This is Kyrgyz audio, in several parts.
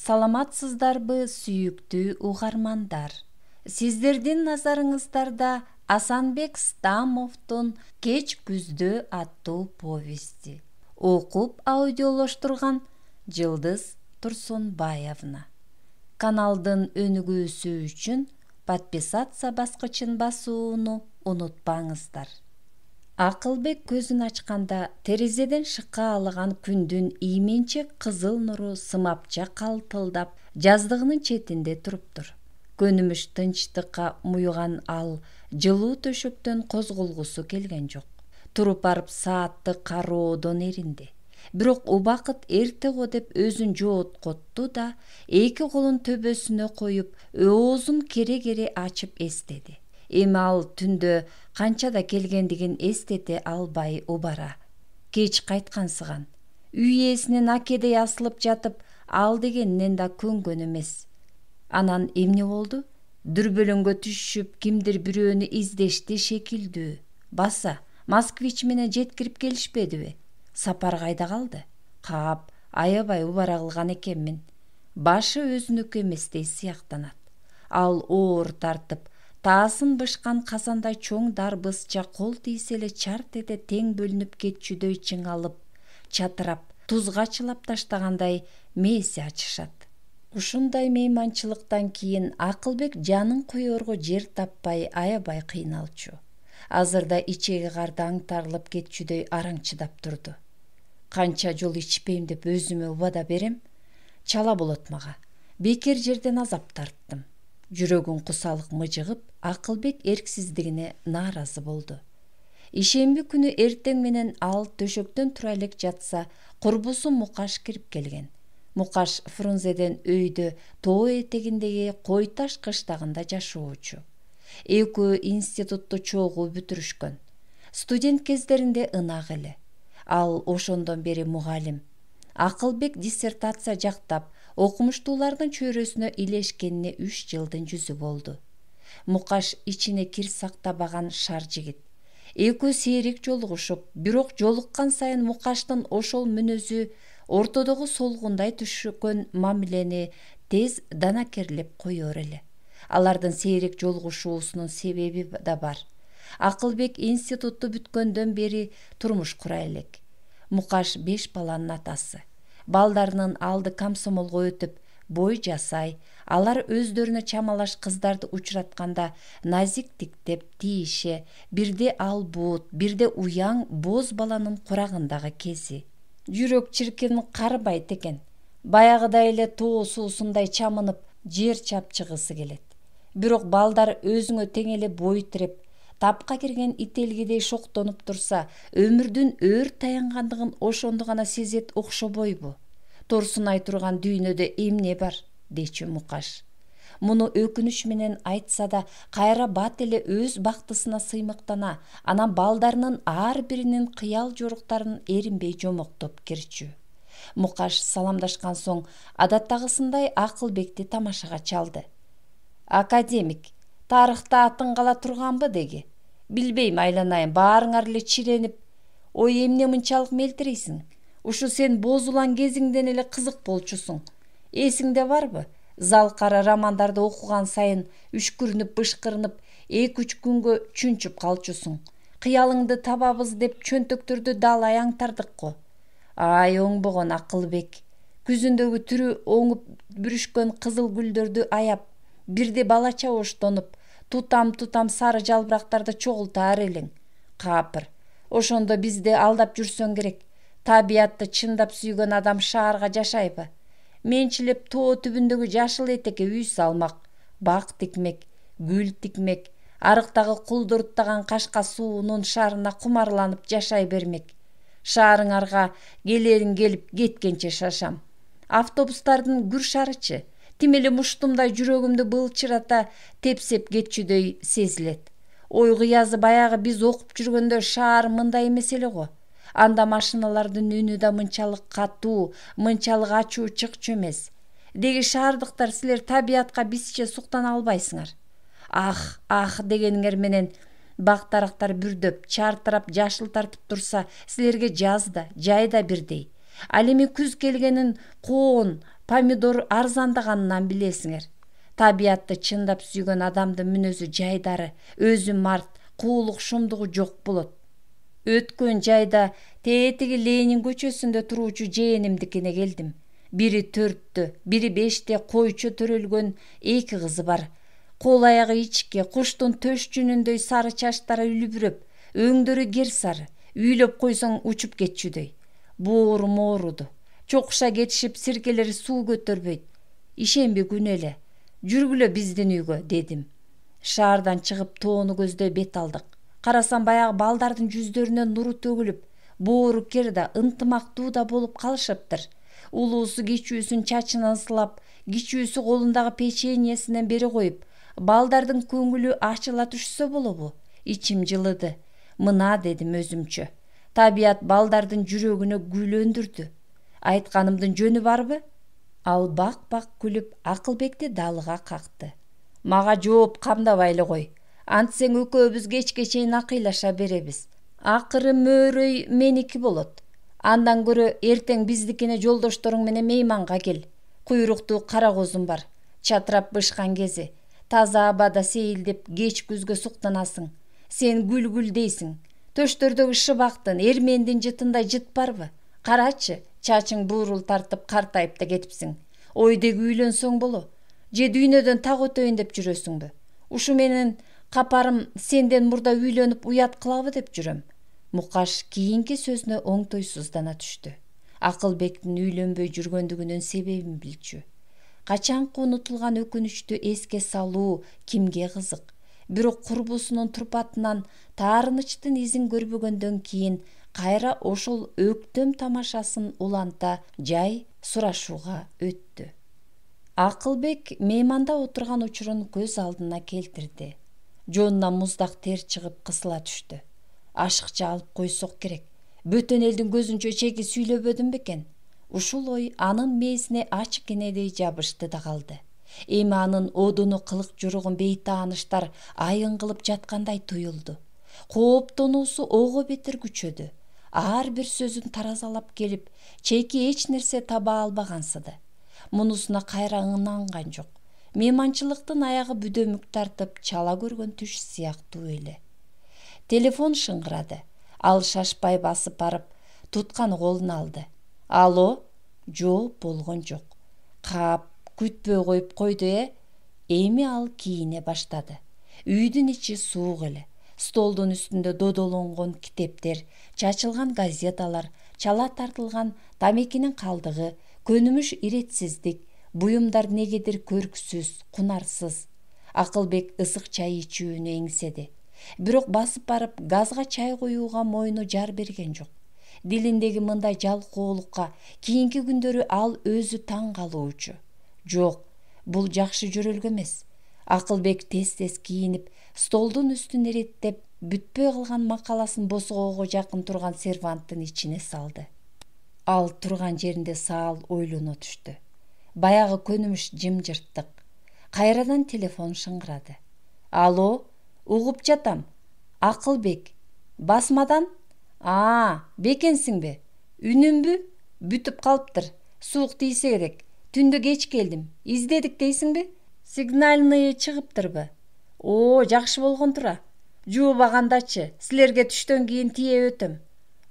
Саламатсыздарбы, сүйүктүү угармандар? Сиздердин назарыңыздарда Асанбек Стамовдун «Кеч күздө» аттуу повести. Окуп аудиолоштурган Жылдыз Турсунбаевна. Каналдын өнүгүүсү үчүн подписаться баскычын басууну унутпаңыздар. Акылбек көзүн ачканда терезеден шыкка алган күндүн ийменчек кызыл нуру сымапча калтылдап жаздыгынын четинде туруптур. Көнүмүш тынчтыкка муйган ал жылуу төшөктөн козголгусу келген жок. Туруп барып саатты кароодон эринди. Бирок убакыт эрте го деп өзүн жооткотту да эки колун төбөсүнө коюп оозун кере-кере ачып эстеди. Эми ал түндө канчада келгендигин эстете албай убара. Кеч кайткансыган. Үй ээсинин акедей асылып жатып, ал дегенинен да көнгөн эмес. Анан эмне болду? Дүрбөлөңгө түшүп, кимдир бирөөнү издешти шекилдүү. Баса, Москвич менен жеткирип келишпедиби? Сапар кайда калды? Кап, аябай убара кылган экенмин. Башы өзүнүкү эместей сыяктанат. Ал оор тартып, таасын бышкан казандай чоң дарбызча кол тийсе эле чарт эте тең бөлүнүп кетчүдөй чыңалып, чатырап, тузга чылап таштагандай мээси ачышат. Ушундай мейманчылыктан кийин Акылбек жанын коерго жер таппай аябай кыйналчу. Азырда ичеги карда аңтарылып кетчүдөй араң чыдап турду. Канча жол ичпейм деп өзүмө убада берем, чала болот мага. Бекер жерден азап тарттым. Жүрөгүн кусалык мыжыгып, Акылбек эрксиздигине нааразы болду. Ишемби күнү эртең менен ал төшөктөн тура элек жатса, курбусу Мукаш кирип келген. Мукаш Фрунзеден өйдө тоо этегиндеги Койташ кыштагында жашоочу. Экөө институтту чогуу бүтүрүшкөн. Студент кездеринде ынак эле. Ал ошондон бери мугалим. Акылбек диссертация жактап, окумуштуулардын чөйрөсүнө илешкенине 3 жылдын жүзү болду. Мукаш ичине кир сактабаган шар жигит. Экөө сейрек жолугушуп, бирок жолуккан сайын Мукаштын ошол мүнөзү ортодогу солгундай түшкөн мамилени тез данакерлеп коёр эле. Алардын сейрек жолугушуусунун себеби да бар. Акылбек институтту бүткөндөн бери турмуш кура элек. Мукаш 5 баланын атасы. Балдарынын алды комсомолго өтүп, бой жасай, алар өздөрүнө чамалаш кыздарды учуратканда назик тиктеп, тийише, бирде ал буут, бирде уяң боз баланын курагындагы кези. Жүрөк чиркин карыбайт экен. Баягыдай эле тоо суусундай чамынып, жер чапчыгысы келет. Бирок балдар өзүңө тең эле бой тиреп, тапка кирген ителгидей шоктонуп турса, өмүрдүн өөр таянгандыгын ошондо гана сезет окшобойбу? Торсунай турган дүйнөдө эмне бар, дечү Мукаш. Муну өкүнүч менен айтса да, кайра бат эле өз бактысына сыймыктана, анан балдарынын ар биринин кыял жоруктарын эринбей жомоктоп кирчү. Мукаш саламдашкан соң адаттагысындай Акылбекти тамашага чалды. Академик, тарыхта атын кала турганбы деги? Билбейм, айланайын, баарыңар эле чиренип. Ой, эмне мынчалык мелтирейсиң? Ушу сен боз улан кезиңден эле кызык болчусуң. Эсиңде барбы? Залкара романдарды окуган сайын үшкүрүнүп, бышкырынып, 2-3 күнгө чүнчүп калчусуң. Кыялыңды табабыз деп чөнтөктөрдү далай аңтардык го. Ай, оңбогон Акылбек. Күзүндөгү түрү оңуп бүрүшкөн кызыл гүлдөрдү аяп, бирде балача оштонуп, тутам сары жалбырактарды чогултаар элең. Капыр, ошондо бизди алдап жүрсөң керек. Табиятты чындап сүйгөн адам шаарга жашайбы? Менчилеп тоо түбүндөгү жашыл этекке үй салмак, бак тикмек, гүл тикмек, арыктагы кулдуруттаган кашка суунун шарына кумарланып жашай бермек. Шаарыңарга келерин келип кеткенче шашам. Автобустардын гүр шарычы, тим эле муштумдай жүрөгүмдү былчырата тепсеп кетчүдөй сезилет. Ой, кыязы баягы биз окуп жүргөндө шаар мындай эмес эле го. Анда машиналардын үнү да мынчалык катуу, мынчалык ачуу чыкчу эмес. Деги шаардыктар, силер табиятка бизче суктана албайсыңар. Ах дегениңер менен бак-дарактар бүрдөп, чартырап, жашыл тартып турса, силерге жаз да, жай да бирдей. Ал эми күз келгенин коон, помидор арзандаганынан билесиңер. Табиятты чындап сүйгөн адамдын мүнөзү жайдары, өзү март, куулук шумдугу жок болот. Өткөн жайда тетиги Ленин көчөсүндө туруучу жээнимдикине келдим. Бири 4-тө, бири 5-те койчо төрөлгөн 2 кызы бар. Кол аягы ичке, куштун төш жүнүндөй сары чачтары үлбүрөп, өңдөрү кер сары, үйлөп койсоң учуп кетчүдөй. Боору мооруду. Чокуша кетишип сиркелери суу көтөрбөйт. Ишенби күнү эле. Жүргүлө биздин үйгө, дедим. Шаардан чыгып тоону көздөй бет алдык. Карасам баягы балдардын жүздөрүнөн нуру төгүлүп, боору кер да, ынтымактуу да болуп калышыптыр. Улуусу кичүүсүн чачынан сылап, кичүүсү колундагы печеньесинен бери коюп, балдардын көңүлү ачыла түшсө болобу? Ичим жылыды. Мына, дедим өзүмчө. Табият балдардын жүрөгүнө гүл өндүрдү. Айтканымдын жөнү барбы? Ал бак-бак күлүп, Акылбекти далыга какты. Мага жооп камдабай эле кой. Антсең экөөбүз кечке чейин акыйлаша беребиз. Акыры мөөрөй меники болот. Андан көрө эртең биздикине жолдошторуң менен мейманга кел. Куйруктуу кара козум бар. Чатырап бышкан кези. Таза абада сейилдеп кеч күзгө суктанасың. Сен гүл-гүл дейсиң. Төштөрдөгү шыбактын, эрмендин жытындай жыт барбы? Карачы, чачың буурул тартып картайып да кетипсиң. Ойдеги үйлөнсөң боло. Же дүйнөдөн так өтөйүн деп жүрөсүңбү? Ушу менен капарым сенден мурда үйлөнүп уят кылабы деп жүрөм. Мукаш кийинки сөзүнө оңтойсуздана түштү. Акылбектин үйлөнбөй жүргөндүгүнүн себебин билчү. Качанкы унутулган өкүнүчтү эске салуу кимге кызык? Бирок курбусунун турпатынан таарынычтын изин көрбөгөндөн кийин кайра ошол өктөм тамашасын уланта жай сурашууга өттү. Акылбек мейманда отурган учурун көз алдына келтирди. Жонунан муздак тер чыгып кысыла түштү. Ашыкча алып койсок керек. Бөтөн элдин көзүнчө чеки сүйлөбөдүм бекен? Ушул ой анын мээсине ачык энедей жабышты да калды. Эми анын одуну кылык журугун бейтааныштар айын кылып жаткандай туюлду. Кооптонуусу ого бетер күчөдү. Ар бир сөзүн таразалап келип, чеки эч нерсе таба албагансыды. Мунусуна кайра ынанган жок. Мейманчылыктын аягы бүдөмүк тартып чала көргөн түш сыяктуу эле. Телефон шыңгырады. Ал шашпай басып барып, туткан колуна алды. Алло? Жооп болгон жок. Кап, күтпөй коюп койду, Эми ал кийине баштады. Үйдүн ичи суук эле. Столдун үстүндө додолонгон китептер, чачылган газеталар, чала тартылган тамекинин калдыгы, көнүмүш иретсиздик, буюмдар негедир көрксүз, кунарсыз. Акылбек ысык чай ичүүнү эңседи. Бирок басып барып газга чай коюуга мойну жар берген жок. Дилиндеги мындай жалкоолукка кийинки күндөрү ал өзү таң калуучу. Жок, бул жакшы жөрөлгө эмес. Акылбек тез-тез кийинип, столдун үстүн иреттеп, бүтпөй калган макаласын босогоого жакын турган серванттын ичине салды. Ал турган жеринде саал ойлоно түштү. Баягы көнүмүш жымжырттык. Кайрадан телефон шыңгырады. Алло, угуп жатам. Акылбек. Басмадан? Бекенсиңби? Үнүмбү? Бүтүп калыптыр. Суук тийсе керек. Түндө кеч келдим. Издедик дейсиңби? Сигнальный чыгыптырбы? Жакшы болгон тура. Жуубагандачы, силерге түштөн кийин тие өтөм.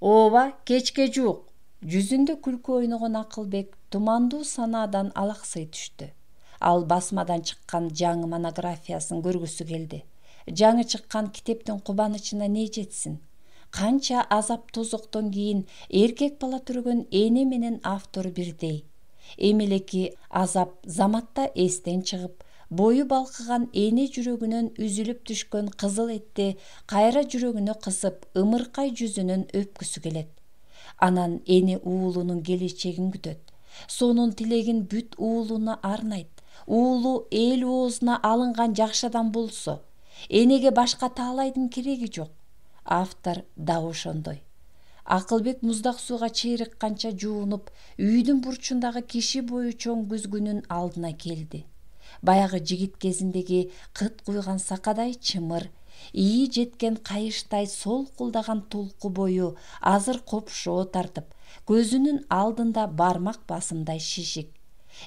Ооба, кечке жуук. Жүзүндө күлкү ойногон Акылбек тумандуу санаадан алаксый түштү. Ал басмадан чыккан жаңы монографиясын көргүсү келди. Жаңы чыккан китептин кубанычына не жетсин? Канча азап тозоктон кийин эркек бала түргөн эне менен автор бирдей. Эмелеки азап заматта эстен чыгып, бою балкыган эне жүрөгүнөн үзүлүп түшкөн кызыл этти кайра жүрөгүнө кысып, ымыркай жүзүнөн өпкүсү келет. Анан эне уулунун келечегин күтөт. Сонун тилегин бүт уулуна арнайт. Уулу эл оозуна алынган жакшы адам болсо, энеге башка таалайдын кереги жок. Автор да ошондой. Акылбек муздак сууга чыйрыкканча жуунуп, үйдүн бурчундагы киши бою чоң күзгүнүн алдына келди. Баягы жигит кезиндеги кыт куйган сакадай чымыр, ии жеткен кайыштай солкулдаган толку бою азыр копшоо тартып, көзүнүн алдында бармак басымдай шишик.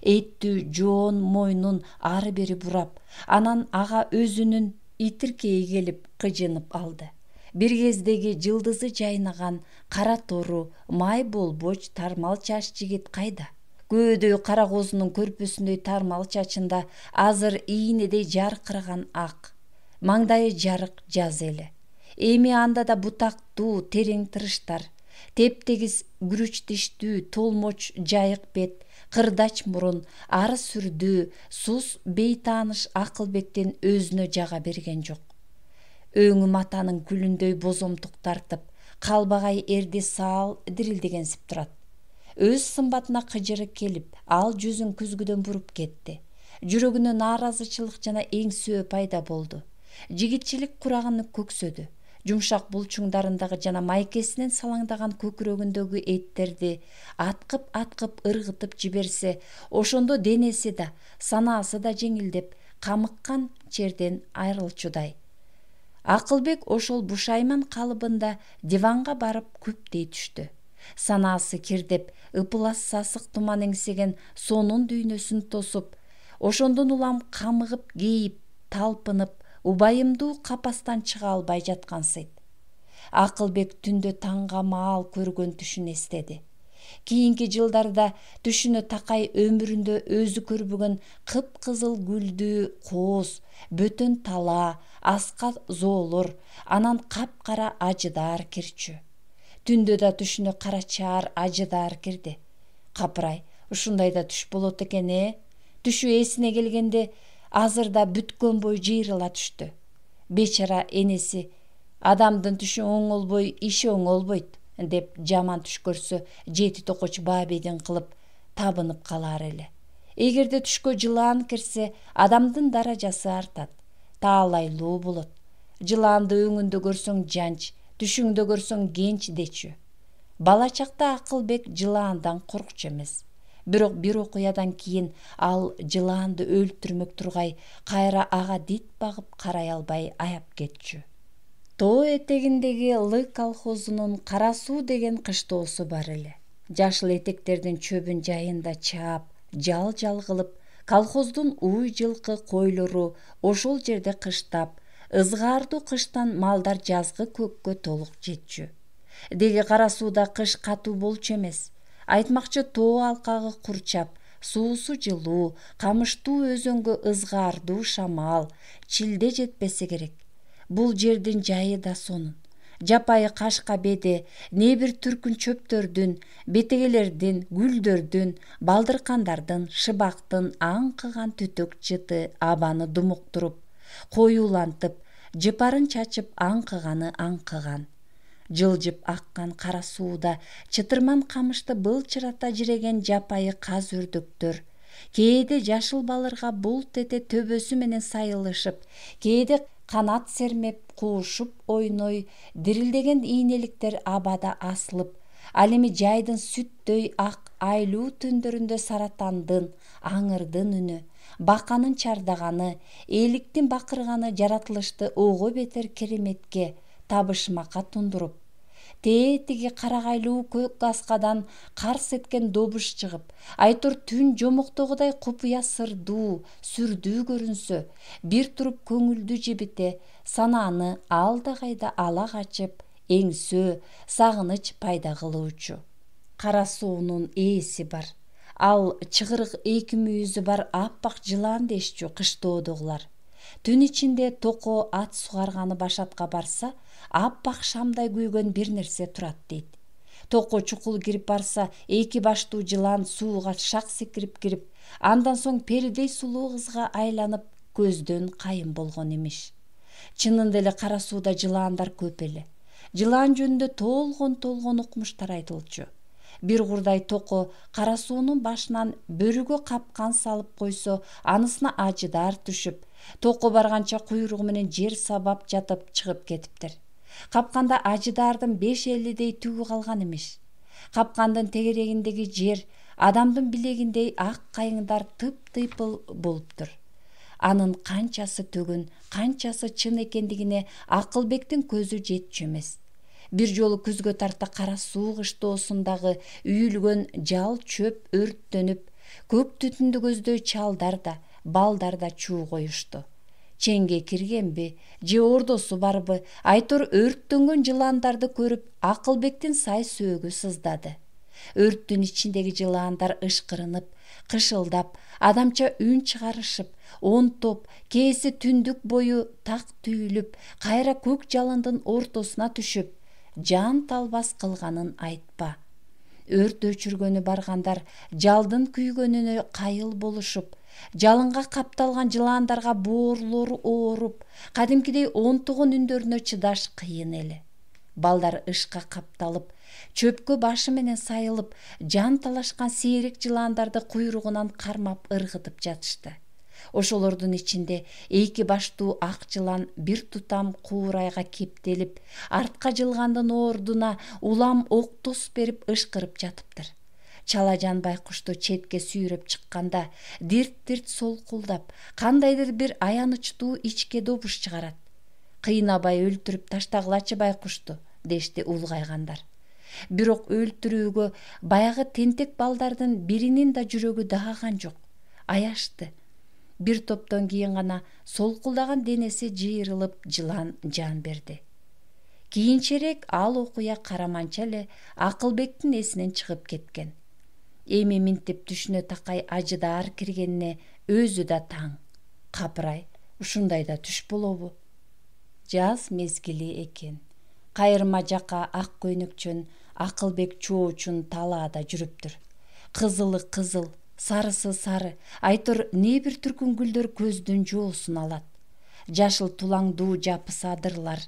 Эттүү жоон мойнун ары бери бурап, анан ага өзүнүн итиркейи келип кыжынып алды. Бир кездеги жылдызы жайнаган кара тору, май болбоч тармал чач жигит кайда? Көөдөй кара козунун көрпөсүндөй тармал чачында азыр ийнедей жаркыраган ак, маңдайы жарык жаз эле. Эми анда да бутактуу терең тырыштар, тептегиз күрүч тиштүү толмоч жайык бет, кырдач мурун, ары сүрдүү, сус бейтааныш Акылбектен өзүнө жага берген жок. Өңү матанын күлүндөй бозомтук тартып, калбагай эрди саал дирилдегенсип турат. Өз сымбатына кыжыры келип, ал жүзүн күзгүдөн буруп кетти. Жүрөгүнө нааразычылык жана эңсөө пайда болду. Жигитчилик курагын көксөдү. Жумшак булчуңдарындагы жана майкесинен салаңдаган көкүрөгүндөгү эттерди аткып ыргытып жиберсе, ошондо денеси да, санаасы да жеңилдеп, камыккан черден айрылчудай. Акылбек ошол бушайман калыбында диванга барып күптей түштү. Санаасы кирдеп, ыпылас сасык туман эңсеген сонун дүйнөсүн тосуп, ошондон улам камыгып кейип, талпынып, убайымдуу капастан чыга албай жаткансыйт. Акылбек түндө таңга маал көргөн түшүн эстеди. Кийинки жылдарда түшүнө такай өмүрүндө өзү көрбөгөн кыпкызыл гүлдүү кооз, бөтөн тала, аска зоолор, анан капкара ажыдаар кирчү. Түндө да түшүнө карачаар ажыдаар кирди. Капырай, ушундай да түш болот экен, Түшү эсине келгенде азыр да бүткөн бой жыйрыла түштү. Бечара энеси, адамдын түшү оңолбой, иши оңолбойт, деп жаман түш көрсө, жети токоч Баабейдин кылып табынып калар эле. Эгерде түшкө жылаан кирсе, адамдын даражасы артат, таалайлуу болот. Жылаанды өңүндө көрсөң жанч, түшүңдө көрсөң генч дечү. Бала чакта Акылбек жылаандан коркчу эмес. Бирок бир окуядан кийин ал жылаанды өлтүрмөк тургай, кайра ага дит багып карай албай аяп кетчү. Тоо этегиндеги Лы колхозунун Кара суу деген кыштоосу бар эле. Жашыл этектердин чөбүн жайында чаап, жал кылып, колхоздун уй жылкы койлору ошол жерде кыштап, ызгаардуу кыштан малдар жазгы көккө толук жетчү. Деги Кара сууда кыш катуу болчу эмес. Айтмакчы тоо алкагы курчап, суусу жылуу, камыштуу өзөнгө ызгаардуу шамал, чилде жетпесе керек. Бул жердин жайы да сонун. Жапайы кашка беде, не бир түркүн чөптөрдүн, бетегелердин, гүлдөрдүн, балдыркандардын, шыбактын аңкыган түтөк жыты абаны думуктуруп, коюулантып, жыпарын чачып аңкыганы аңкыган. Жылжып аккан Кара сууда чытырман камышты былчырата жиреген жапайы каз өрдөктөр, кээде жашыл балырга булт эте төбөсү менен сайылышып, кээде канат сермеп, куушуп ойной, дирилдеген ийнеликтер абада асылып, ал эми жайдын сүттөй ак айлуу түндөрүндө саратандын, аңырдын үнү, баканын чардаганы, эликтин бакырганы жаратылышты ого бетер кереметке, табышмакка тундуруп, тетиги карагайлуу көк аскадан карс эткен добуш чыгып, айтор түн жомоктогудай купуя сырдуу, сүрдүү көрүнсө, бир туруп көңүлдү жибите, санааны алда кайда ала качып, эңсөө, сагыныч пайда кылуучу. Кара суунун ээси бар. Ал чыгырык эки мүйүзү бар аппак жылаан дешчү кыштоодогулар. Түн ичинде токо ат сугарганы башатка барса, аппак шамдай күйгөн бир нерсе турат дейт. Токо чукул кирип барса, эки баштуу жылаан сууга шак секирип кирип, андан соң перидей сулуу кызга айланып, көздөн кайын болгон имиш. Чынында эле Кара сууда жылаандар көп эле. Жылаан жөнүндө толгон укмуштар айтылчу. Бир курдай токо Кара суунун башынан бөрүгө капкан салып койсо, анысына ажыдар түшүп, токо барганча куйругу менен жер сабап жатып чыгып кетиптир. Капканда ажыдардын 5-50дей түгү калган имиш. Капкандын тегерегиндеги жер адамдын билегиндей ак кайыңдар тып-тыйпыл болуптур. Анын канчасы төгүн, канчасы чын экендигине Акылбектин көзү жетчү эмес. Бир жолу күзгө тарта кара суу кыштоосундагы үйүлгөн жал чөп өрттөнүп, көк түтүндү көздөй чалдар да, балдар да чуу коюшту. Чеңге киргенби, же ордосу барбы, айтор өрттөнгөн жыландарды көрүп, Акылбектин сай сөөгү сыздады. Өрттүн ичиндеги жыландар ышкырынып, кышылдап, адамча үн чыгарышып, онтоп, кээси түндүк бою так түйүлүп, кайра көк жалындын ортосуна түшүп, жан талбас кылганын айтпа. Өрт өчүргөнү баргандар жалдын күйгөнүнө кайыл болушуп, жалынга капталган жыландарга боорлору ооруп, кадимкидей онтогон үндөрүнө чыдаш кыйын эле. Балдар ышка капталып, чөпкө башы менен сайылып, жан талашкан сейрек жыландарды куйругунан кармап ыргытып жатышты. Ошолордун ичинде эки баштуу ак жылан бир тутам куурайга кептелип, артка жылгандын ордуна улам октос берип ышкырып жатыптыр. Чалажан байкушту четке сүйрөп чыкканда, дирт-дирт солкулдап, кандайдыр бир аянычтуу ичке добуш чыгарат. Кыйнабай өлтүрүп таштагылачы байкушту, дешти улгайгандар. Бирок өлтүрүүгө баягы тентек балдардын биринин да жүрөгү дааган жок. Аяшты. Бир топтон кийин гана солкулдаган денеси жыйырылып, жылан жан берди. Кийинчерээк ал окуя караманча эле Акылбектин эсинен чыгып кеткен. Эми минтип түшүнө такай ажыдаар киргенине өзү да таң. Капырай, ушундай да түш болобу? Жаз мезгили экен. Кайырма жака ак көйнөкчөн Акылбек чоочун талаада жүрүптүр. Кызылы кызыл, сарысы сары, айтор не бир түркүн гүлдөр көздүн жоосун алат. Жашыл тулаңдуу жапысы адырлар.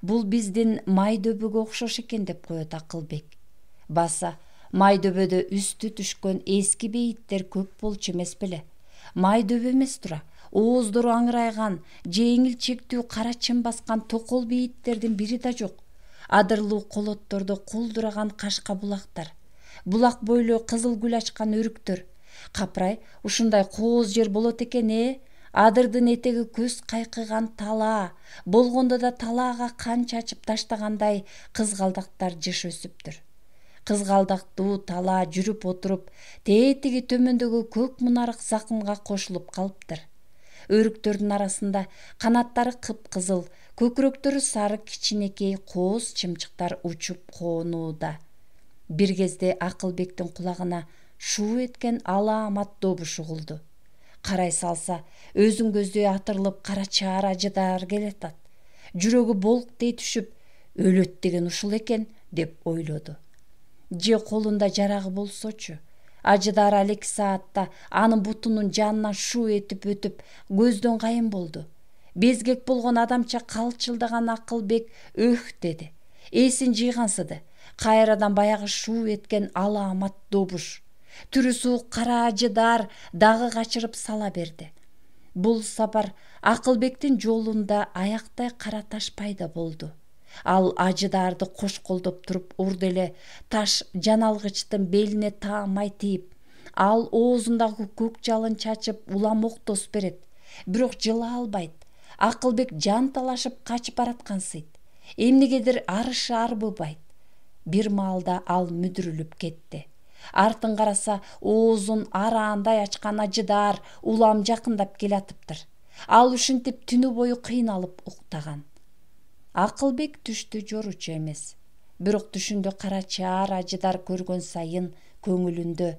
Бул биздин майдөбөгө окшош экен деп коет Акылбек. Баса, майдөбөдө үстү түшкөн эски бейиттер көп болчу эмес беле? Майдөбө эмес тура, ооздору аңырайган, жеңил чектүү кара чым баскан токол бейиттердин бири да жок. Адырлуу колоттордо кулдураган кашка булактар, булак бойлоо кызыл гүл ачкан өрүктөр. Капырай, ушундай кооз жер болот экен, Адырдын этеги көз кайкыган талаа, болгондо да талаага кан чачып таштагандай кызгалдактар жыш өсүптүр. Кызгалдактуу талаа жүрүп отуруп, тетиги төмөндөгү көк мунарык закымга кошулуп калыптыр. Өрүктөрдүн арасында канаттары кыпкызыл, көкүрөктөрү сары кичинекей кооз чымчыктар учуп коонууда. Бир кезде Акылбектин кулагына шуу эткен алаамат добуш угулду. Карай салса, өзүн көздөй атырылып кара чаар ажыдаар келатат. Жүрөгү болк дей түшүп, өлөт деген ушул экен деп ойлоду. Же колунда жарагы болсочу. Ажыдаар алеки саатта анын бутунун жанынан шуу этип өтүп, көздөн кайын болду. Безгек болгон адамча калчылдаган Акылбек өх деди. Эсин жыйгансыды. Кайрадан баягы шуу эткен алаамат добуш. Түрү суук кара ажыдаар дагы качырып сала берди. Бул сапар Акылбектин жолунда аяктай кара таш пайда болду. Ал ажыдаарды кошколдоп туруп урду эле таш жаналгычтын белине таамай тийип, ал оозундагы көк жалын чачып улам октос берет. Бирок жыла албайт. Акылбек жан талашып качып бараткансыйт. Эмнегедир арышы арбыбайт. Бир маалда ал мүдүрүлүп кетти. Артын караса, оозун араандай ачкан ажыдаар улам жакындап келатыптыр. Ал ушинтип түнү бою кыйналып уктаган. Акылбек түштү жоручу эмес. Бирок түшүндө кара чаар ажыдар көргөн сайын көңүлүндө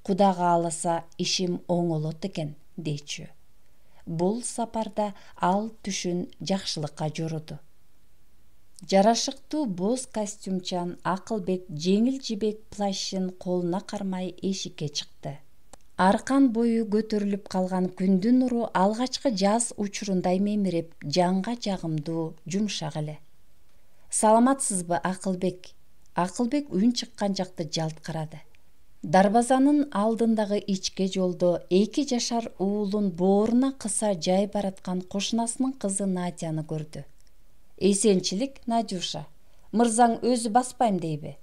Куда кааласа ишим оңолот экен дейчү. Бул сапарда ал түшүн жакшылыкка жоруду. Жарашыктуу боз костюмчан Акылбек жеңил жибек плащын колуна кармай эшикке чыкты. Аркан бою көтөрүлүп калган күндүн нуру алгачкы жаз учурундай мемирип, жанга жагымдуу, жумшак эле. Саламатсызбы, Акылбек? Акылбек үн чыккан жакты жалт карады. Дарбазанын алдындагы ичке жолдо 2 жашар уулун бооруна кыса жай бараткан кошунасынын кызы Надяны көрдү. Эсенчилик, Надюша. Мырзаң өзү баспайм дейби?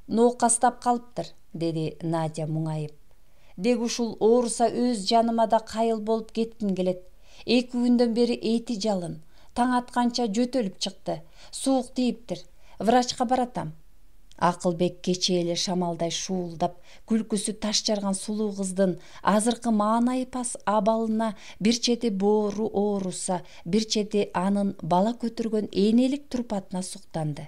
Ноокастап калыптыр, деди Надя муңайып. Деги ушул ооруса өз жаныма да кайыл болуп кетким келет. 2 күндөн бери эти жалын. Таң атканча жөтөлүп чыкты. Суук тийиптир. Врачка баратам. Акылбек кечээ эле шамалдай шуулдап, күлкүсү таш жарган сулуу кыздын азыркы маанайы пас абалына бир чети боору ооруса, бир чети анын бала көтөргөн энелик турпатына суктанды.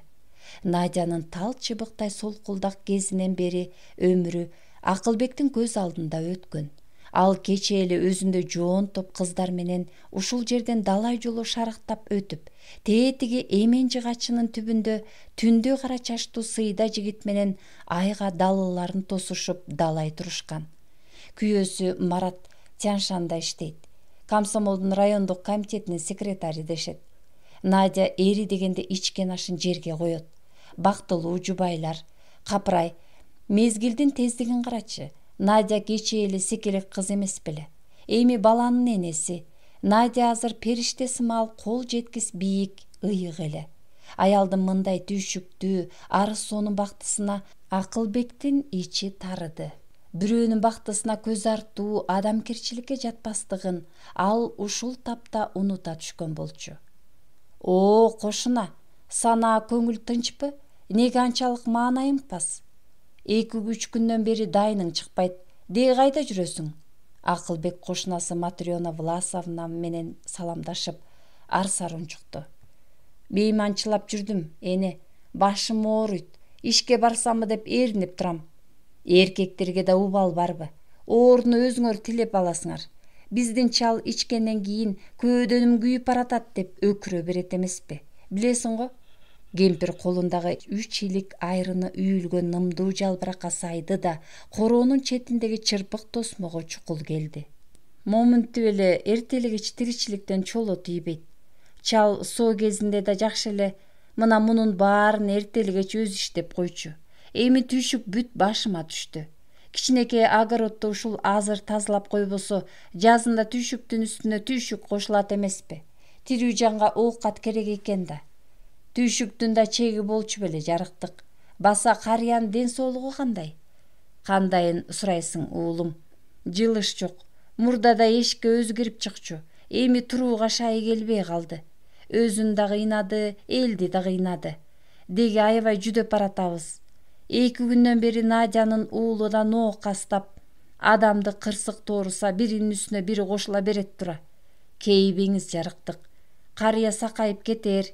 Надянын тал чыбыктай солкулдак кезинен бери өмүрү Акылбектин көз алдында өткөн. Ал кечээ эле өзүндө жоон топ кыздар менен ушул жерден далай жолу шарактап өтүп, тетиги эмен жыгачынын түбүндө түндө кара чачтуу сыйда жигит менен айга далыларын тосушуп далай турушкан. Күйөөсү Марат Тяншанда иштейт. Комсомолдун райондук комитетинин секретари дешет. Надя эри дегенде ичкен ашын жерге коет. Бактылуу жубайлар. Капырай, мезгилдин тездигин карачы. Надя кечээ эле секелек кыз эмес беле. Эми баланын энеси. Надя азыр периште сымал кол жеткис бийик, ыйык эле. Аялдын мындай түйшүктүү, арыз сонун бактысына Акылбектин ичи тарыды. Бирөөнүн бактысына көз артуу адамкерчиликке жатпастыгын ал ушул тапта унута түшкөн болчу. О, кошуна, сана көңүл тынчпы? Неге анчалык маанайымпас? 2-3 күндөн бери дайының чыкпайт. Дей кайда жүрөсүң? Акылбек кошунасы Матрёна Власовна менен саламдашып, арсар унчукту. Бейманчылап жүрдүм, эне. Башым ооруйт. Ишке барсамбы деп эринип турам. Эркектерге да убал барбы? Ооруну өзүңөр тилеп аласыңар. Биздин чал ичкенден кийин көөдөнүм күйүп баратат деп өкүрө берет эмеспи? Билесиң го? Кемпир колундагы 3 илик айрыны үйүлгөн нымдуу жалбыракка сайды да короонун четиндеги чырпык тосмого чукул келди. Момунтип эле эртелегич тиричиликтен чоло тийбейт. Чал соо кезинде да жакшы эле мына мунун баарын эртелегеч өзү иштеп койчу. Эми түйшүк бүт башыма түштү. Кичинекей огородду ушул азыр тазалап койбосо, жазында түйшүктүн үстүнө түйшүк кошулат эмеспи? Тирүү жанга оокат керек экен да. Түйшүктүн да чеги болчу беле, жарыктык. Баса карыянын ден соолугу кандай? Кандайын сурайсың, уулум? Жылыш жок. Мурдада эшикке өзү кирип чыкчу. Эми турууга шайы келбей калды. Өзүн да кыйнады, элди да кыйнады. Деги аябай жүдөп баратабыз. 2 күндөн бери Надянын уулу да ноокастап, адамды кырсык тооруса биринин үстүнө бири кошула берет тура. Кейбиңиз жарыктык. Карыя сакайып кетер.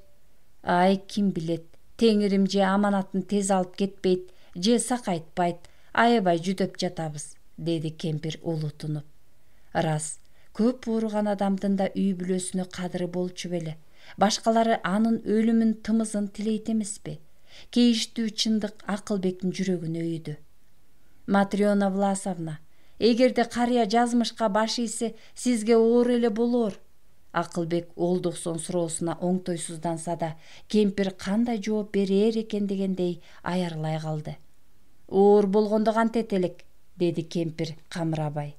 Ай, ким билет. Теңирим же аманатын тез алып кетпейт, же сакайтпайт. Аябай жүдөп жатабыз, деди кемпир улутунуп. Рас, көп ооруган адамдын да үй бүлөсүнө кадыры болчу беле. Башкалары анын өлүмүн тымызын тилейт эмеспи? Кейиштүү чындык Акылбектин жүрөгүн өйдү. Матрёна Власовна, эгерде карыя жазмышка баш ийсе, сизге оор эле болор. Акылбек олдуксон суроосуна оңтойсузданса да, кемпир кандай жооп берер экен дегендей аярылай калды. Оор болгондо кантет элек, деди кемпир камырабай.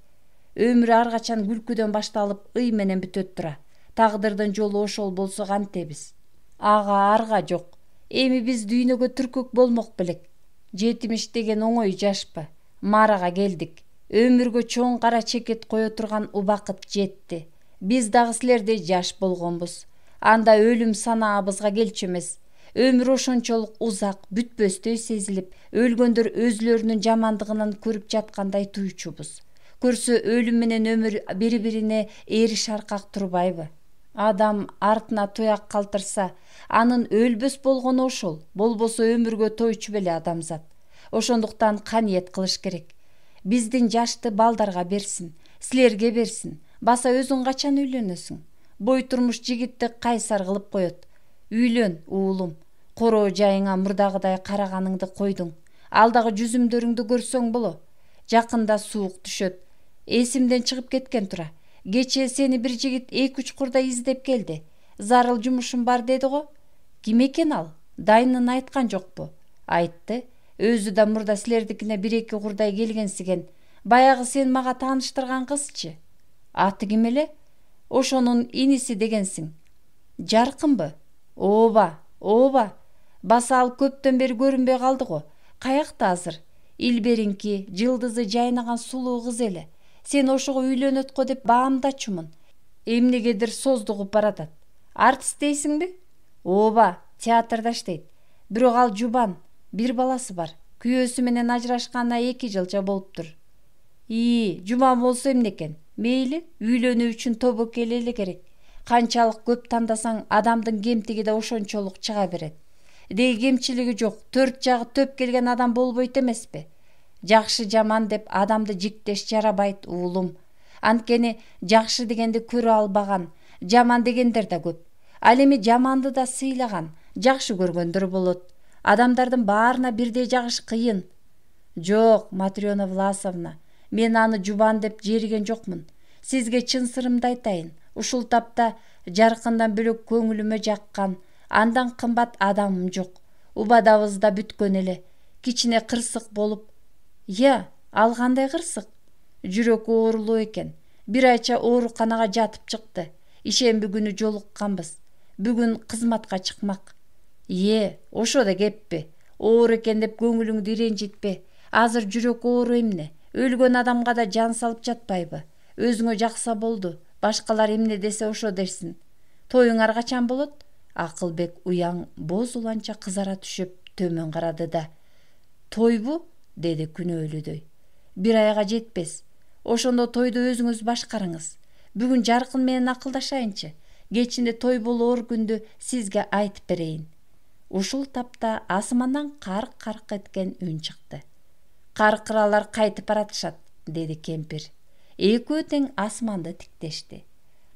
Өмүрү ар качан күлкүдөн башталып, ый менен бүтөт тура. Тагдырдын жолу ошол болсо кантебиз? Ага арга жок. Эми биз дүйнөгө түркөк болмок белек. 70 деген оңой жашпы? Марага келдик. Өмүргө чоң кара чекет кое турган убакыт жетти. Биз дагы силердей жаш болгонбуз. Анда өлүм санаабызга келчү эмес. Өмүр ошончолук узак, бүтпөстөй сезилип, өлгөндөр өзүлөрүнүн жамандыгынан көрүп жаткандай туйчубуз. Көрсө өлүм менен өмүр бири-бирине эриш аркак турбайбы? Адам артына туяк калтырса, анын өлбөс болгону ошол, болбосо өмүргө тойчу беле адамзат. Ошондуктан каниет кылыш керек. Биздин жашты балдарга берсин, силерге берсин. Баса өзүң качан үйлөнөсүң? Бой турмуш жигитти кайсар кылып коет. Үйлөн, уулум. Короо жайыңа мурдагыдай караганыңды койдуң. Ал дагы жүзүмдөрүңдү көрсөң боло. Жакында суук түшөт. Эсимден чыгып кеткен тура. Кечээ сени бир жигит 2-3 курда издеп келди. Зарыл жумушум бар деди го. Ким экен ал? Дайнын айткан жокпу? Айтты. Өзү да мурда силердикине 1-2 курдай келгенсиген. Баягы сен мага тааныштырган кызчы. Аты ким эле? Ошонун иниси дегенсиң. Жаркынбы? Ооба. Баса ал көптөн бери көрүнбөй калды го. Каякта азыр? Илберинки, жылдызы жайнаган сулуу кыз эле. Сен ошого үйлөнөт го деп баамдачумун. эмнегедир создугуп баратат. Артист дейсиңби? Ооба, театрда иштейт. Бирок ал жубан, бир баласы бар. Күйөөсү менен ажырашканына 2 жылча болуптур. Жубан болсо эмне экен? Мейли, үйлөнүү үчүн тобокел эле керек. Канчалык көп тандасаң, адамдын кемтиги да ошончолук чыга берет. Деги кемчилиги жок, 4 жагы төп келген адам болбойт эмеспи? Жакшы жаман деп адамды жиктеш жарабайт, уулум. Анткени жакшы дегенди көрө албаган, жаман дегендер да көп. Ал эми жаманды да сыйлаган, жакшы көргөндөр болот. Адамдардын баарына бирдей жагыш кыйын. Жок, Матрёна Власовна, мен аны жубан деп жериген жокмун. Сизге чын сырымды айтайын. Ушул тапта жаркындан бөлөк көңүлүмө жаккан, андан кымбат адамым жок. Убадабыз да бүткөн эле. Кичине кырсык болуп. Ал кандай кырсык? Жүрөк оорулуу экен. Бир айча ооруканага жатып чыкты. Ишемби күнү жолукканбыз. Бүгүн кызматка чыкмак. Ошо да кеппи. Оор экен деп көңүлүңдү ренжитпе. Азыр жүрөк оору эмне? Өлгөн адамга да жан салып жатпайбы? Өзүңө жакса болду. Башкалар эмне десе ошо дерсин. Тоюңар качан болот? Акылбек уяң боз уланча кызара түшүп төмөн карады да. Тойбу? Деди күнөөлүдөй. 1 айга жетпес. Ошондо тойду өзүңүз башкарыңыз. Бүгүн Жаркын менен акылдашайынчы. Кечинде той болоор күндү сизге айтып берейин. Ушул тапта асмандан карк-карк эткен үн чыкты. Каркыралар кайтып баратышат, деди кемпир. Экөө тең асманды тиктешти.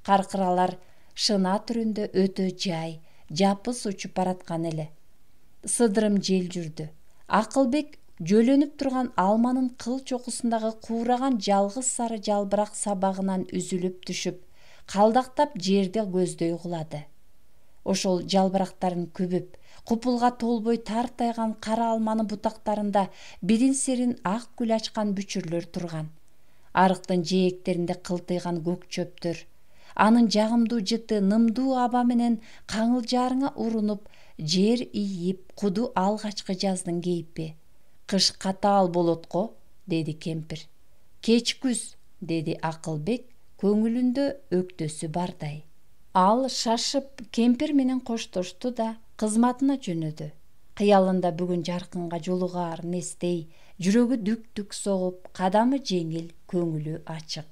Каркыралар шына түрүндө өтө жай, жапыс учуп бараткан эле. Сыдырым жел жүрдү. Акылбек жөлөнүп турган алманын кыл чокусундагы куураган жалгыз сары жалбырак сабагынан үзүлүп түшүп, калдактап жерди көздөй угулады. Ошол жалбырактарын күбүп, купулга толбой тартайган кара алманын бутактарында бирин-серин ак гүл ачкан бүчүрлөр турган. Арыктын жээктеринде кылтыйган көк чөптөр. Анын жагымдуу жыты нымдуу аба менен каңылжарыңа урунуп, жер ийип, куду алгачкы жаздын кейпи. Кыш катаал болот го, деди кемпир. Кеч күз, деди Акылбек, көңүлүндө өктөсү бардай. Ал шашып кемпир менен коштошту да кызматына жөнөдү. Кыялында бүгүн Жаркынга жолугаарын эстей, жүрөгү дүк-дүк согуп, кадамы жеңил, көңүлү ачык.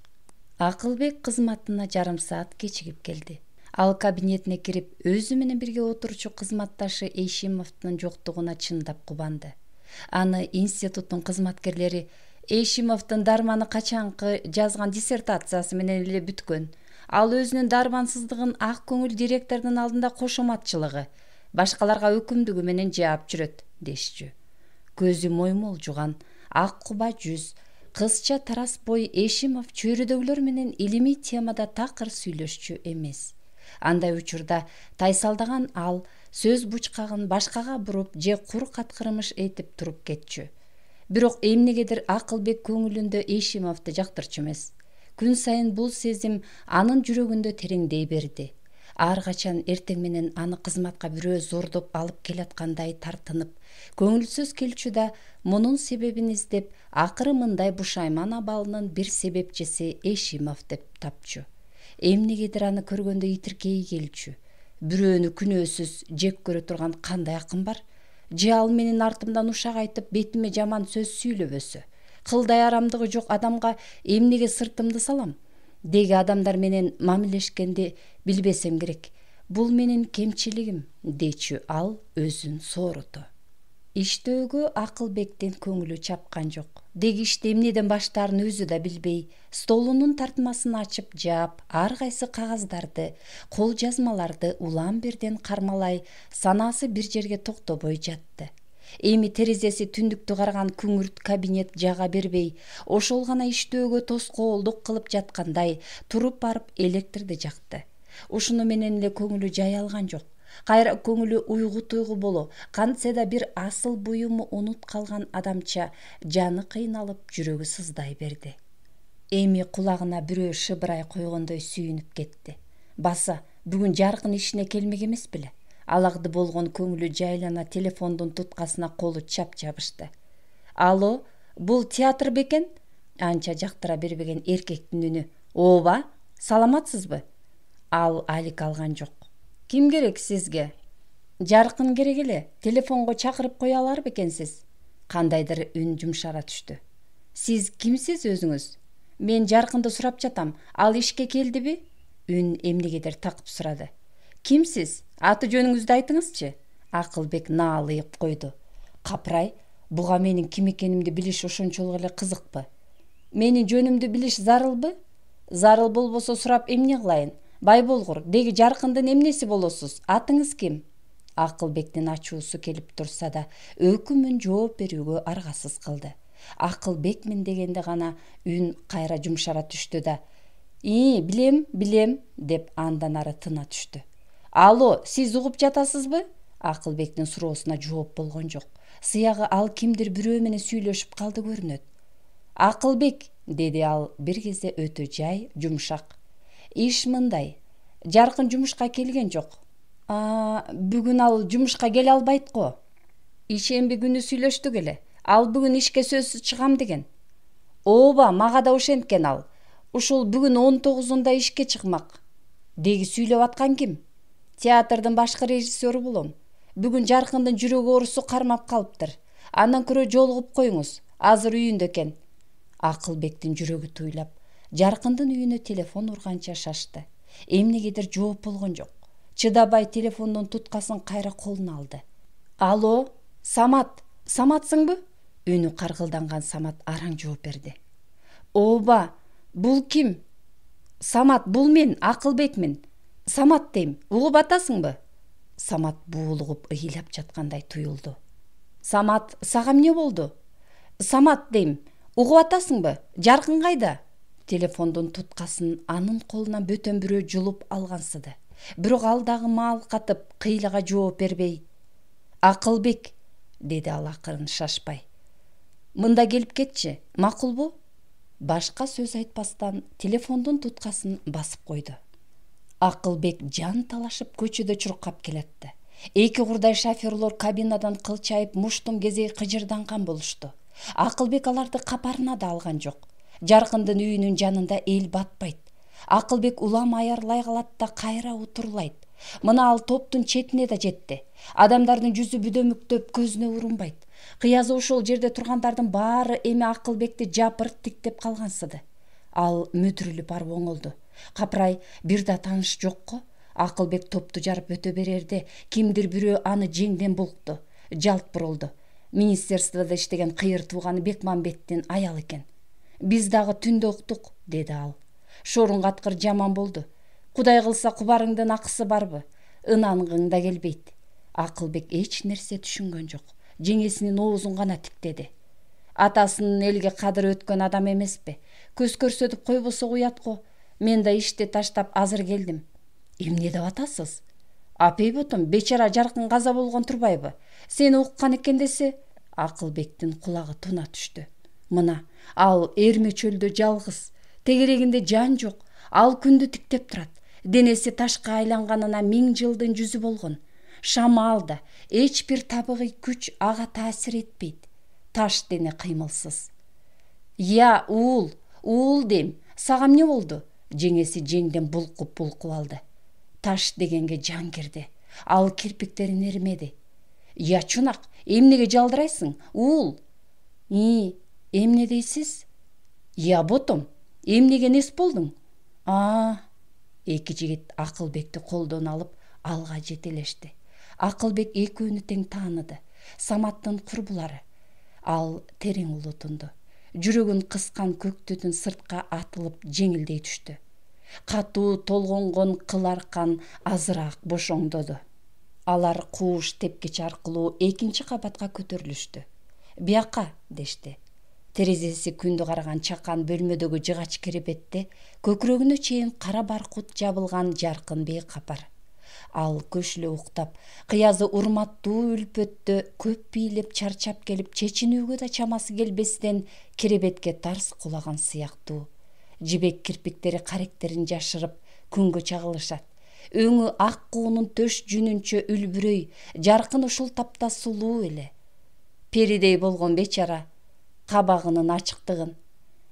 Акылбек кызматына жарым саат кечигип келди. Ал кабинетине кирип, өзү менен бирге отурчу кызматташы Эйшимовдун жоктугуна чындап кубанды. Аны институттун кызматкерлери Эйшимовдун дарманы качанкы жазган диссертациясы менен эле бүткөн. Ал өзүнүн дармансыздыгын ак көңүл директордун алдында кошоматчылыгы, башкаларга өкүмдүгү менен жаап жүрөт, дешчү. Көзү моймол жуган, ак куба жүз, кызча тарас бой Эшимов чөйрөдөгүлөр менен илимий темада такыр сүйлөшчү эмес. Андай учурда тайсалдаган ал сөз бучкагын башкага буруп же кур каткырмыш этип туруп кетчү. Бирок эмнегедир Акылбек көңүлүндө Эшимовду жактырчу эмес. Күн сайын бул сезим анын жүрөгүндө тереңдей берди. Ар качан эртең менен аны кызматка бирөө зордоп алып келаткандай тартынып, көңүлсүз келчү да мунун себебин издеп, акыры мындай бушайман абалынын бир себепчиси Эшимов деп тапчу. Эмнегедир аны көргөндө итиркей келчү. Бирөөнү күнөөсүз жек көрө турган кандай акын бар? Же ал менин артымдан ушак айтып, бетиме жаман сөз сүйлөбөсө? Кылдай арамдыгы жок адамга эмнеге сыртымды салам? Деги адамдар менен мамилешкенди билбесем керек. Бул менин кемчилигим, дечү ал өзүн соорото. Иштөөгө Акылбектин көңүлү чапкан жок. Деги ишти эмнеден баштаарын өзү да билбей, столунун тартмасын ачып жаап, ар кайсы кагаздарды, кол жазмаларды улам бирден кармалай, санаасы бир жерге токтобой жатты. Эми терезеси түндүктү караган күңүрт кабинет жага бербей, ошол гана иштөөгө тоскоолдук кылып жаткандай, туруп барып электрди жакты. Ушуну менен эле көңүлү жай алган жок. Кайра көңүлү уйгу-туйгу боло, кантсе да бир асыл буюму унут калган адамча жаны кыйналып, жүрөгү сыздай берди. Эми кулагына бирөө шыбырай койгондой сүйүнүп кетти. Баса, бүгүн Жаркын ишине келмек эмес беле? Алагды болгон көңүлү жайлана телефондун туткасына колу чап жабышты. Алло, бул театр бекен? Анча жактыра бербеген эркектин үнү. Ооба, саламатсызбы? Ал алик алган жок. Ким керек сизге? Жаркын керек эле. Телефонго чакырып кое алар бекенсиз? Кандайдыр үн жумшара түштү. Сиз кимсиз өзүңүз? Мен Жаркынды сурап жатам. Ал ишке келдиби? Үн эмнегедир такып сурады. Кимсиз? Аты жөнүңүздү айтыңызчы? Акылбек наалыйып койду. Капырай, буга менин ким экенимди билиш ошончолук эле кызыкпы? Менин жөнүмдү билиш зарылбы? Зарыл болбосо сурап эмне кылайын? Бай болгур, деги Жаркындын эмнеси болосуз? Атыңыз ким? Акылбектин ачуусу келип турса да, өкүмүн жооп берүүгө аргасыз кылды. Акылбекмин дегенде гана үн кайра жумшара түштү да, билем, деп андан ары тына түштү. Алло, сиз угуп жатасызбы? Акылбектин суроосуна жооп болгон жок. Сыягы ал кимдир бирөө менен сүйлөшүп калды көрүнөт. Акылбек, деди ал бир кезде өтө жай, жумшак. Иш мындай. Жаркын жумушка келген жок. Бүгүн ал жумушка келе албайт го. Ишемби күнү сүйлөштүк эле. Ал бүгүн ишке сөзсүз чыгам деген. Ооба, мага да ошенткен ал. Ушул бүгүн 19-унда ишке чыкмак. Деги сүйлөп аткан ким? Театрдын башкы режиссеру болом. Бүгүн Жаркындын жүрөк оорусу кармап калыптыр. Андан көрө жолугуп коюңуз. Азыр үйүндө экен. Акылбектин жүрөгү туйлап, Жаркындын үйүнө телефон урганча шашты. Эмнегедир жооп болгон жок. Чыдабай телефондун туткасын кайра колуна алды. Алло, Саматсыңбы? Үнү каргылданган Самат араң жооп берди. Ооба, бул ким? Самат, бул мен, Акылбекмин. Самат дейм, угуп атасыңбы? Самат буулугуп ыйлап жаткандай туюлду. Самат, сага эмне болду? Самат дейм, угуп атасыңбы? Жаркын кайда? Телефондун туткасын анын колунан бөтөн бирөө жулуп алгансыды. Бирок ал дагы маал катып, кыйлага жооп бербей, Акылбек, деди ал акырын шашпай. Мында келип кетчи, макулбу? Башка сөз айтпастан телефондун туткасын басып койду. Акылбек жан талашып көчөдө чуркап келатты. Эки курдай шоферлор кабинадан кылчайып муштум кезеги кыжырданган болушту. Акылбек аларды капарына да алган жок. Жаркындын үйүнүн жанында эл батпайт. Акылбек улам аярлай калат да кайра утурлайт. Мына ал топтун четине да жетти. Адамдардын жүзү бүдөмүктөп көзүнө урунбайт. Кыязы ошол жерде тургандардын баары эми Акылбекти жапырт тиктеп калгансыды. Ал мүдүрүлүп барып оңолду. Капырай, бир да тааныш жокко? Акылбек топту жарып өтө берерде кимдир бирөө аны жеңден булкту. Жалт бурулду. Министерстводо иштеген кыйыр тууганы Бекмамбеттин аялы экен. Биз дагы түндө уктук, деди ал. Шоруң каткыр жаман болду. Кудай кылса кубарыңдын акысы барбы? Ынангың да келбейт. Акылбек эч нерсе түшүнгөн жок. Жеңесинин оозун гана тиктеди. Атасынын элге кадыры өткөн адам эмеспи? Көз көрсөтүп койбосо уят го. Мен да ишти таштап азыр келдим. Эмне деп атасыз? Апей ботум, бечара Жаркын каза болгон турбайбы? Сени уккан экен десе? Акылбектин кулагы туна түштү. Мына, ал эрме чөлдө жалгыз. Тегерегинде жан жок. Ал күндү тиктеп турат. Денеси ташка айланганына 1000 жылдын жүзү болгон. Шамал да, эч бир табигый күч ага таасир этпейт. Таш дене кыймылсыз. Я, уул дейм. Сага эмне болду? Жеңеси жеңден булкуп алды. Таш дегенге жан кирди. Ал кирпиктерин эримеди. Я, чунак, эмнеге жалдырайсың? Уул. Эмне дейсиз? Я, ботум, эмнеге нес болдуң? Эки жигит Акылбекти колдон алып алга жетелешти. Акылбек экөөнү тең тааныды. Саматтын курбулары. Ал терең улутунду. Жүрөгүн кыскан көк түтүн сыртка атылып жеңилдей түштү. Катуу толгонгон кыл аркан азыраак бошоңдоду. Алар кууш тепкич аркылуу экинчи кабатка көтөрүлүштү. Бияка, дешти. Терезеси күндү караган чакан бөлмөдөгү жыгач керебетте көкүрөгүнө чейин кара баркут жабылган Жаркын бейкапар. Ал көшүлө уктап, кыязы урматтуу үлпөттө көп бийлеп чарчап келип чечинүүгө да чамасы келбестен керебетке тарс кулаган сыяктуу. Жибек кирпиктери каректерин жашырып күнгө чагылышат. Өңү ак куунун төш жүнүнчө үлбүрөй, Жаркын ушул тапта сулуу эле. Перидей болгон бечара, кабагынын ачыктыгын,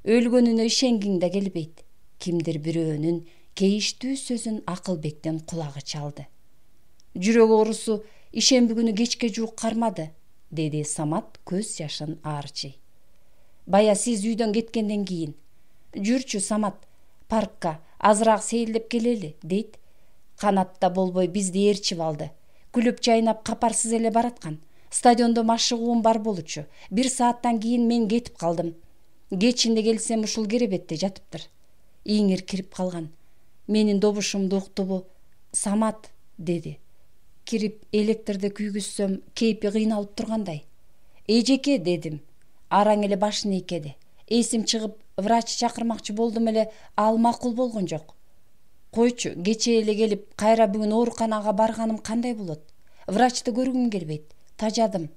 өлгөнүнө ишенгиң да келбейт. Кимдир бирөөнүн кейиштүү сөзүн Акылбектин кулагы чалды. Жүрөк оорусу ишемби күнү кечке жуук кармады, деди Самат көз жашын аарчый. Бая сиз үйдөн кеткенден кийин. Жүрчү Самат, паркка азыраак сейилдеп келели, дейт. Канатта болбой бизди ээрчип алды. Күлүп жайнап капарсыз эле бараткан. Стадиондо машыгуум бар болчу. 1 сааттан кийин мен кетип калдым. Кечинде келсем ушул керебетте жатыптыр. Ийиңер кирип калган. Менин добушумду уктубу? Самат, деди. Кирип электрди күйгүзсөм, кейпи кыйналып тургандай. Эжеке, дедим. Араң эле башын ийкеди. Эсим чыгып, врач чакырмакчы болдум эле, ал макул болгон жок. Койчу, кече эле келип, кайра бүгүн ооруканага барганым кандай болот? Врачты көргүм келбейт. Тажадым.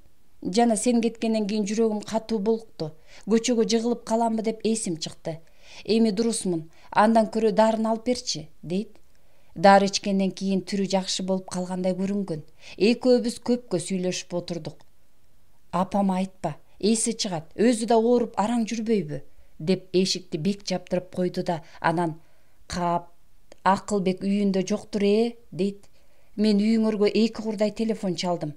Жана сен кеткенден кийин жүрөгүм катуу булукту. Көчөгө жыгылып каламбы деп эсим чыкты. Эми дурусмун. Андан көрө дарын алып берчи, дейт. Дары ичкенден кийин түрү жакшы болуп калгандай көрүнгөн. Экөөбүз көпкө сүйлөшүп отурдук. Апама айтпа, эси чыгат, өзү да ооруп араң жүрбөйбү, деп эшикти бек жаптырып койду да анан: "Кап, Акылбек үйүндө жоктур, дейт. Мен үйүңөргө 2 курдай телефон чалдым.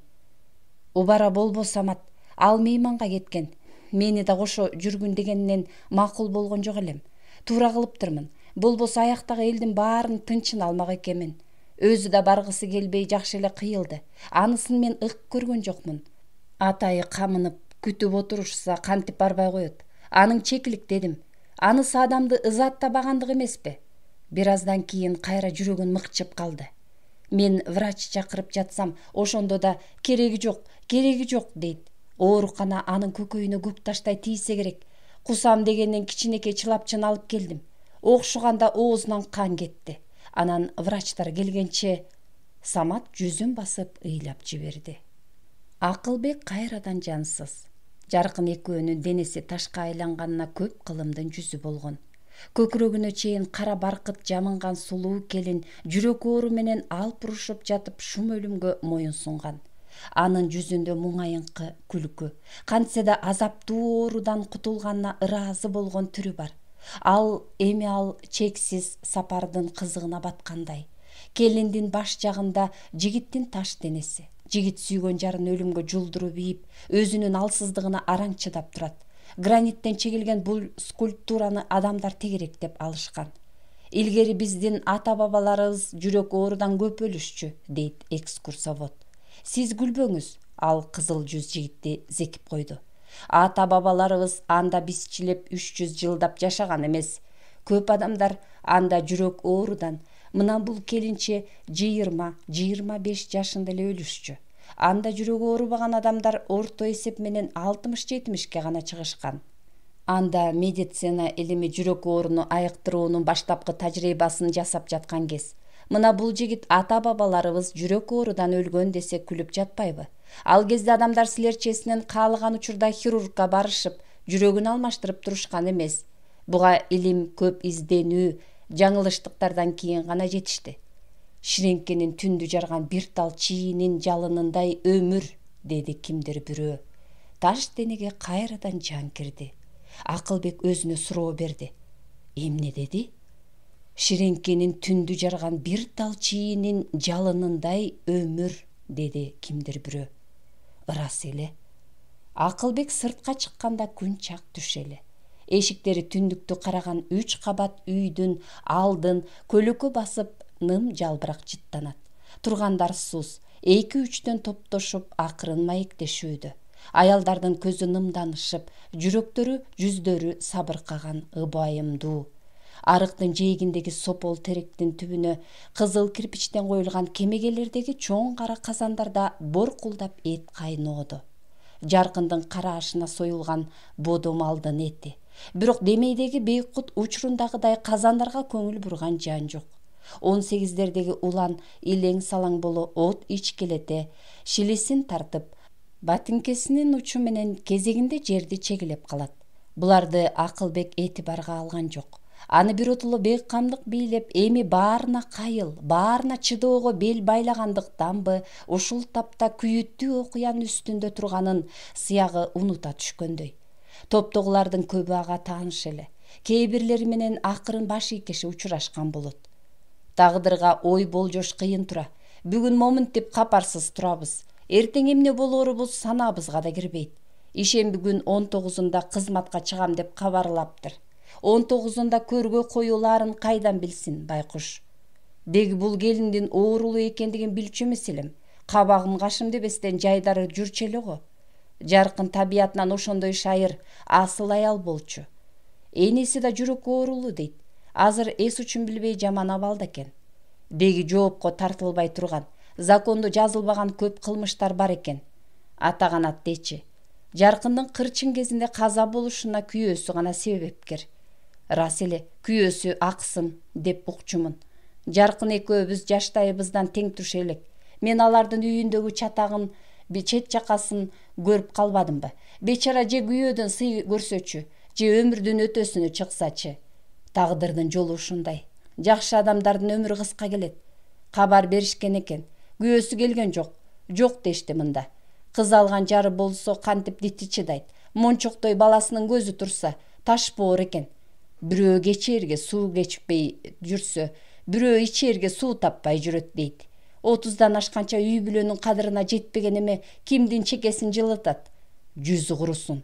Убара болбо Самат, ал мейманга кеткен. Мени да кошо жүргүн дегенинен макул болгон жок элем. Туура кылыптырмын. Болбосо аяктагы элдин баарын тынчын алмак экенмин. Өзү да баргысы келбей жакшы эле кыйылды. Анысын мен ык көргөн жокмун. Атайы камынып, күтүп отурушса кантип барбай коет. Аның чекилик, дедим. Анысы адамды ызааттабагандык эмеспи? Бир аздан кийин кайра жүрөгүн мыкчып калды. Мен врач чакырып жатсам, ошондо да кереги жок, дейт. Оорукана анын көкөйүнө көк таштай тийсе керек. Кусам дегенден кичинекей чылапчын алып келдим. Окшуганда оозунан кан кетти. Анан врачтар келгенче... Самат жүзүн басып ыйлап жиберди. Акылбек кайрадан жансыз. Жаркын экөөнүн денеси ташка айланганына көп кылымдын жүзү болгон. Көкүрөгүнө чейин кара баркыт жамынган сулуу келин жүрөк оору менен алып урушуп жатып шум өлүмгө моюн сунган. Анын жүзүндө муңайыңкы күлкү, кантсе да азаптуу оорудан кутулганына ыраазы болгон түрү бар. Ал чексиз сапардын кызыгына баткандай. Келиндин баш жагында жигиттин таш денеси. Жигит сүйгөн жарын өлүмгө жулдуруп ийип, өзүнүн алсыздыгына араң чыдап турат. Граниттен чегилген бул скульптураны адамдар тегерек деп алышкан. Илгери биздин ата-бабаларыбыз жүрөк оорудан көп өлүшчү, дейт экскурсовод. Сиз күлбөңүз, ал кызыл жүз жигитти зекип койду. Ата-бабаларыбыз анда бизчилеп 300 жылдап жашаган эмес. Көп адамдар анда жүрөк оорудан, мына бул келинче 20-25 жашында эле өлүшчү. Анда жүрөгү оорубаган адамдар орто эсеп менен 60-70ке гана чыгышкан. Анда медицина илими жүрөк ооруну айыктыруунун баштапкы тажрыйбасын жасап жаткан кез. Мына бул жигит ата-бабаларыбыз жүрөк оорудан өлгөн десе күлүп жатпайбы? Ал кезде адамдар силерчесинен каалаган учурда хирургка барышып, жүрөгүн алмаштырып турушкан эмес. Буга илим көп изденүү, жаңылыштыктардан кийин гана жетишти. Ширеңкенин түндү жарган бир тал чийинин жалынындай өмүр, деди кимдир бирөө. Таш денеге кайрадан жан кирди. Акылбек өзүнө суроо берди. Эмне деди? Ширеңкенин түндү жарган бир тал чийинин жалынындай өмүр, деди кимдир бирөө. Ырас эле. Акылбек сыртка чыкканда күн чак түш эле. Эшиктери түндүктү караган 3 кабат үйдүн алдын көлөкө басып ным жалбырак жыттанат. Тургандар сус, 2-3төн топтошуп акырын маектешүүдө. Аялдардын көзү нымданышып, жүрөктөрү, жүздөрү сабыркаган ыбайымдуу. Арыктын жээгиндеги сопол теректин түбүнө кызыл кирпичтен коюлган кемегелердеги чоң кара казандарда боркулдап эт кайноодо. Жаркындын караашына союлган бодо малдын эти. Бирок Демейдеги Бейкут учурундагыдай казандарга көңүл бурган жан жок. 18-дердеги улан илең салаң боло от ичкелете, шилисин тартып, батинкесинин учу менен кезегинде жерди чегилеп калат. Буларды Акылбек этибарга алган жок. Аны биротоло бейкамдык бийлеп, эми баарына кайыл, баарына чыдоого бел байлагандыктанбы, ушул тапта күйүттүү окуянын үстүндө турганын сыягы унута түшкөндөй. Топтогулардын көбү ага тааныш эле. Кээ бирлери менен акырын баш ийкеши учурашкан болот. Тагдырга ой болжош кыйын тура. Бүгүн момунт деп капарсыз турабыз. Эртең эмне болорубуз санабызга да кирбейт. Ишемби күн 19-унда кызматка чыгам деп кабарлаптыр. 19-унда көргө коюлаарын кайдан билсин байкуш? Деги бул келиндин оорулуу экендигин билчү эмес элем. Кабагым кашым дебестен жайдары жүрчү эле го. Жаркын табиятынан ошондой шайыр, асыл аял болчу. Энеси да жүрөк оорулуу дейт. Азыр эс учун билбей жаман абалда экен. Деги жоопко тартылбай турган, закондо жазылбаган көп кылмыштар бар экен. Атаганат дечи. Жаркындын кырчын кезинде каза болушуна күйөөсү гана себепкер. Рас эле, күйөөсү аксым деп укчумун. Жаркын экөөбүз жаштайыбыздан тең туруш элек. Мен алардын үйүндөгү чатагын, чет жакасын көрүп калбадымбы? Бечара же күйөөдөн сый көрсөчү, же өмүрдүн өтөсүнө чыксачы. Тагдырдын жолу ушундай. Жакшы адамдардын өмүрү кыска келет. Кабар беришкен экен. Күйөөсү келген жок. Жок дешти мында. Кыз алган жары болсо кантип дити чыдайт. Мончоктой баласынын көзү турса, таш боор экен. Бирөө кечээрге суу кечпей жүрсө, бирөө ичээрге суу таппай жүрөт дейт. 30-дан ашканча үй бүлөнүн кадырына жетпеген эме кимдин чекесин жылытат? Жүзү курусун.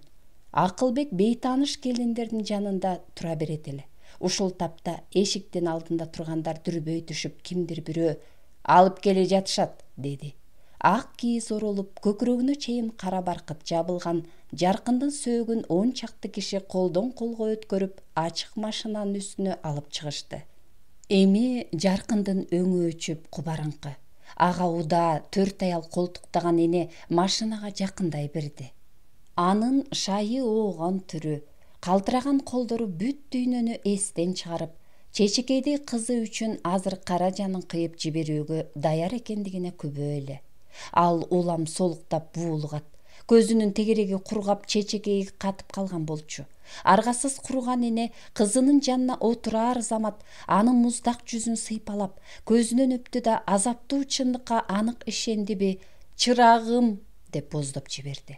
Акылбек бейтааныш келиндердин жанында тура берет эле. Ушул тапта эшиктин алдында тургандар дүрбөй түшүп кимдир бирөө алып келе жатышат, деди. Ак кийиз оролуп, көкүрөгүнө чейин кара баркыт жабылган Жаркындын сөөгүн 10 чакты киши колдон колго өткөрүп, ачык машинанын үстүнө алып чыгышты. Эми Жаркындын өңү өчүп кубарыңкы. Ага уда 4 аял колтуктаган эне машинага жакындай берди. Анын шайы оогон түрү, калтыраган колдору бүт дүйнөнү эстен чыгарып, чечекейдей кызы үчүн азыр кара жанын кыйып жиберүүгө даяр экендигине күбө эле. Ал улам солуктап буулгат. Көзүнүн тегереги кургап, чечекеги катып калган болчу. Аргасыз курган эне кызынын жанына отурар замат анын муздак жүзүн сыйпалап, көзүнөн өптү да азаптуу чындыкка анык ишендиби, чырагым деп боздоп жиберди.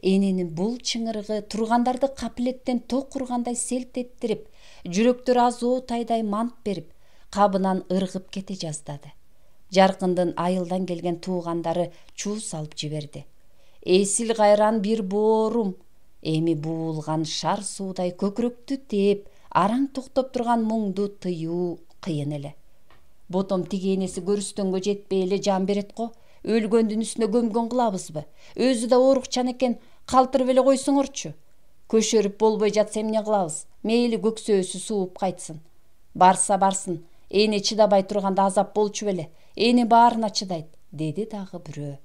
Эненин бул чыңырыгы тургандарды капилеттен ток ургандай селт эттирип, жүрөктөр азоо тайдай мант берип, кабынан ыргып кете жаздады. Жаркындын айылдан келген туугандары чуу салып жиберди. Эсил кайран бир боорум. Эми буулган шар суудай көкүрөктү тээп, араң токтоп турган муңду тыюу кыйын эле. Ботом тиги энеси көрүстөнгө жетпей эле жан берет го. Өлгөндүн үстүнө көмгөн кылабызбы? Өзү да оорукчан экен, калтырып эле койсоңорчу. Көшөрүп болбой жатса эмне кылабыз? Мейли көксөөсү сууп кайтсын. Барса барсын, эне чыдабай турганда азап болчу беле. Эне баарына чыдайт, деди дагы бирөө.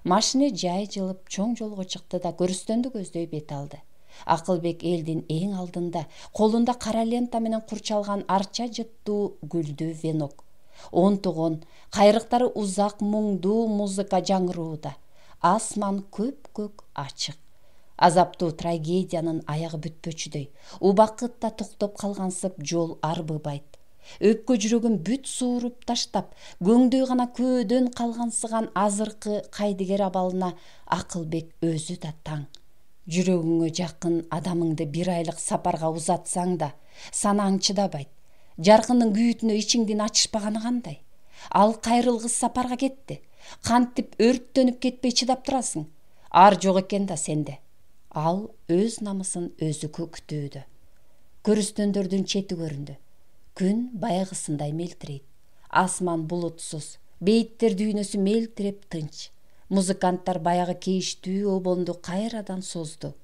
Машина жай жылып чоң жолго чыкты да көрүстөндү көздөй бет алды. Акылбек элдин эң алдында, колунда кара лента менен курчалган арча жыттуу гүлдүү венок. Онтогон, кайрыктары узак муңдуу музыка жаңырууда. Асман көк ачык. Азаптуу трагедиянын аягы бүтпөчүдөй, убакытта токтоп калгансып жол арбыбайт. Өпкө жүрөгүн бүт сууруп таштап, көңдөй гана көөдөн калгансыган азыркы кайдыгер абалына Акылбек өзү да таң. Жүрөгүңө жакын адамыңды бир айлык сапарга узатсаң да, санаң чыдабайт. Жаркындын күйүтүнө ичиңдин ачышпаганы кандай? Ал кайрылгыс сапарга кетти. Кантип өрттөнүп кетпей чыдап турасың? Ар жок экен да сенде. Ал өз намысын өзү көктөөдө. Көрүстөндөрдүн чети көрүндү. Күн баягысындай мелтирейт. Асман булутсуз, бейиттер дүйнөсү мелтиреп тынч. Музыканттар баягы кейиштүү обонду кайрадан созду.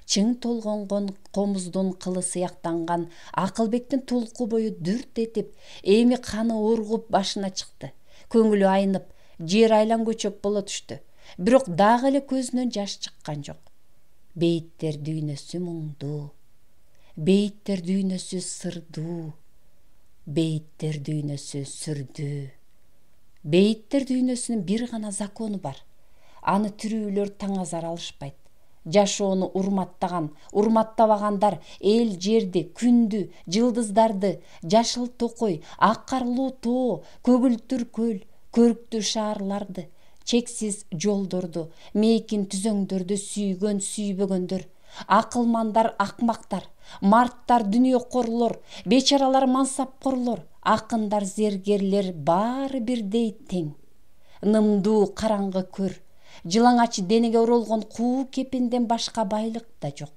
Чың толгонгон комуздун кылы сыяктанган Акылбектин толку бою дүрт этип, эми каны ургуп башына чыкты. Көңүлү айнып, жер айлан көчөк боло түштү. Бирок дагы эле көзүнөн жаш чыккан жок. Бейиттер дүйнөсү муңдуу. Бейиттер дүйнөсү сырдуу. Бейиттер дүйнөсү сүрдүү. Бейиттер дүйнөсүнүн бир гана закону бар. Аны тирүүлөр таңазар алышпайт. Жашоону урматтаган, урматтабагандар эл жерди, күндү, жылдыздарды, жашыл токой, ак карлуу тоо, көгүлтүр көл, көрктүү шаарларды, чексиз жолдорду, мейкин түзөңдөрдү сүйгөн, сүйбөгөндөр, акылмандар, акмактар, марттар, дүнүйөкорлор, бечаралар, мансапкорлор, акындар, зергерлер баары бирдей тең. Нымдуу караңгы көр, жылаңач денеге оролгон куу кепинден башка байлык да жок.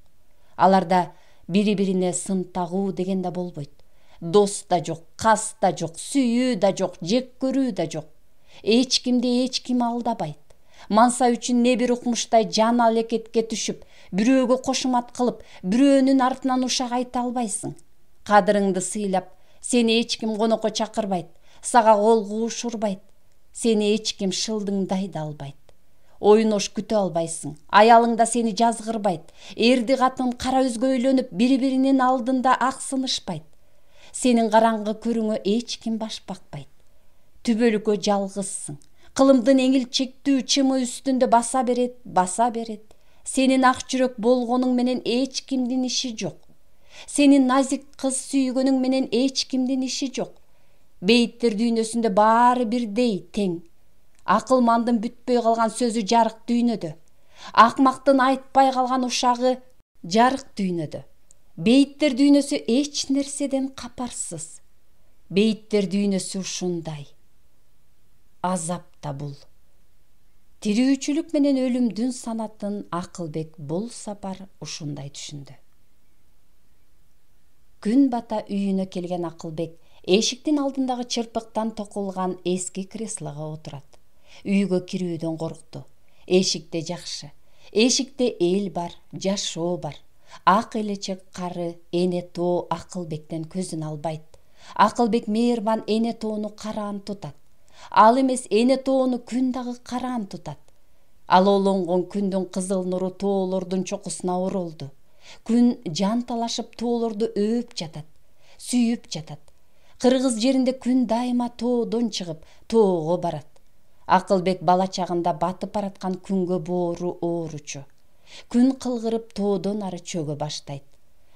Аларда бири-бирине сын тагуу деген да болбойт. Дос да жок, кас да жок, сүйүү да жок, жек көрүү да жок. Эч кимди эч ким алдабайт. Манса үчүн не бир укмуштай жан алекетке түшүп, бирөөгө кошумат кылып, бирөөнүн артынан ушак айта албайсың. Кадырыңды сыйлап, сени эч ким конокко чакырбайт, сага кол кууш урбайт. Сени эч ким шылдыңдай да албайт. Ойнош күтө албайсың. Аялың да сени жазгырбайт. Эрди катын кара өзгө үйлөнүп, бири-биринин алдында аксынышпайт. Сенин караңгы көрүңө эч ким баш бакпайт. Түбөлүккө жалгызсың. Кылымдын эңилчектүү чымы үстүндө баса берет. Сенин ак жүрөк болгонуң менен эч кимдин иши жок. Сенин назик кыз сүйгөнүң менен эч кимдин иши жок. Бейиттер дүйнөсүндө баары бирдей тең. Акылмандын бүтпөй калган сөзү жарык дүйнөдө. Акмактын айтпай калган ушагы жарык дүйнөдө. Бейиттер дүйнөсү эч нерседен капарсыз. Бейиттер дүйнөсү ушундай. Азап да бул. Тирүүчүлүк менен өлүмдүн санатын Акылбек бул сапар ушундай түшүндү. Күн бата үйүнө келген Акылбек эшиктин алдындагы чырпыктан токулган эски креслого отурат. Үйгө кирүүдөн коркту. Эшикте жакшы. Эшикте эл бар, жашоо бар. Ак элечек кары эне тоо Акылбектен көзүн албайт. Акылбек мээрбан эне тоону караан тутат. Ал эмес эне тоону күн дагы караан тутат. Ал олонгон күндүн кызыл нуру тоолордун чокусуна оролду. Күн жан талашып тоолорду өөп жатат, сүйүп жатат. Кыргыз жеринде күн дайыма тоодон чыгып, тоого барат. Акылбек бала чагында батып бараткан күнгө боору ооручу. Күн кылгырып тоодон ары чөгө баштайт.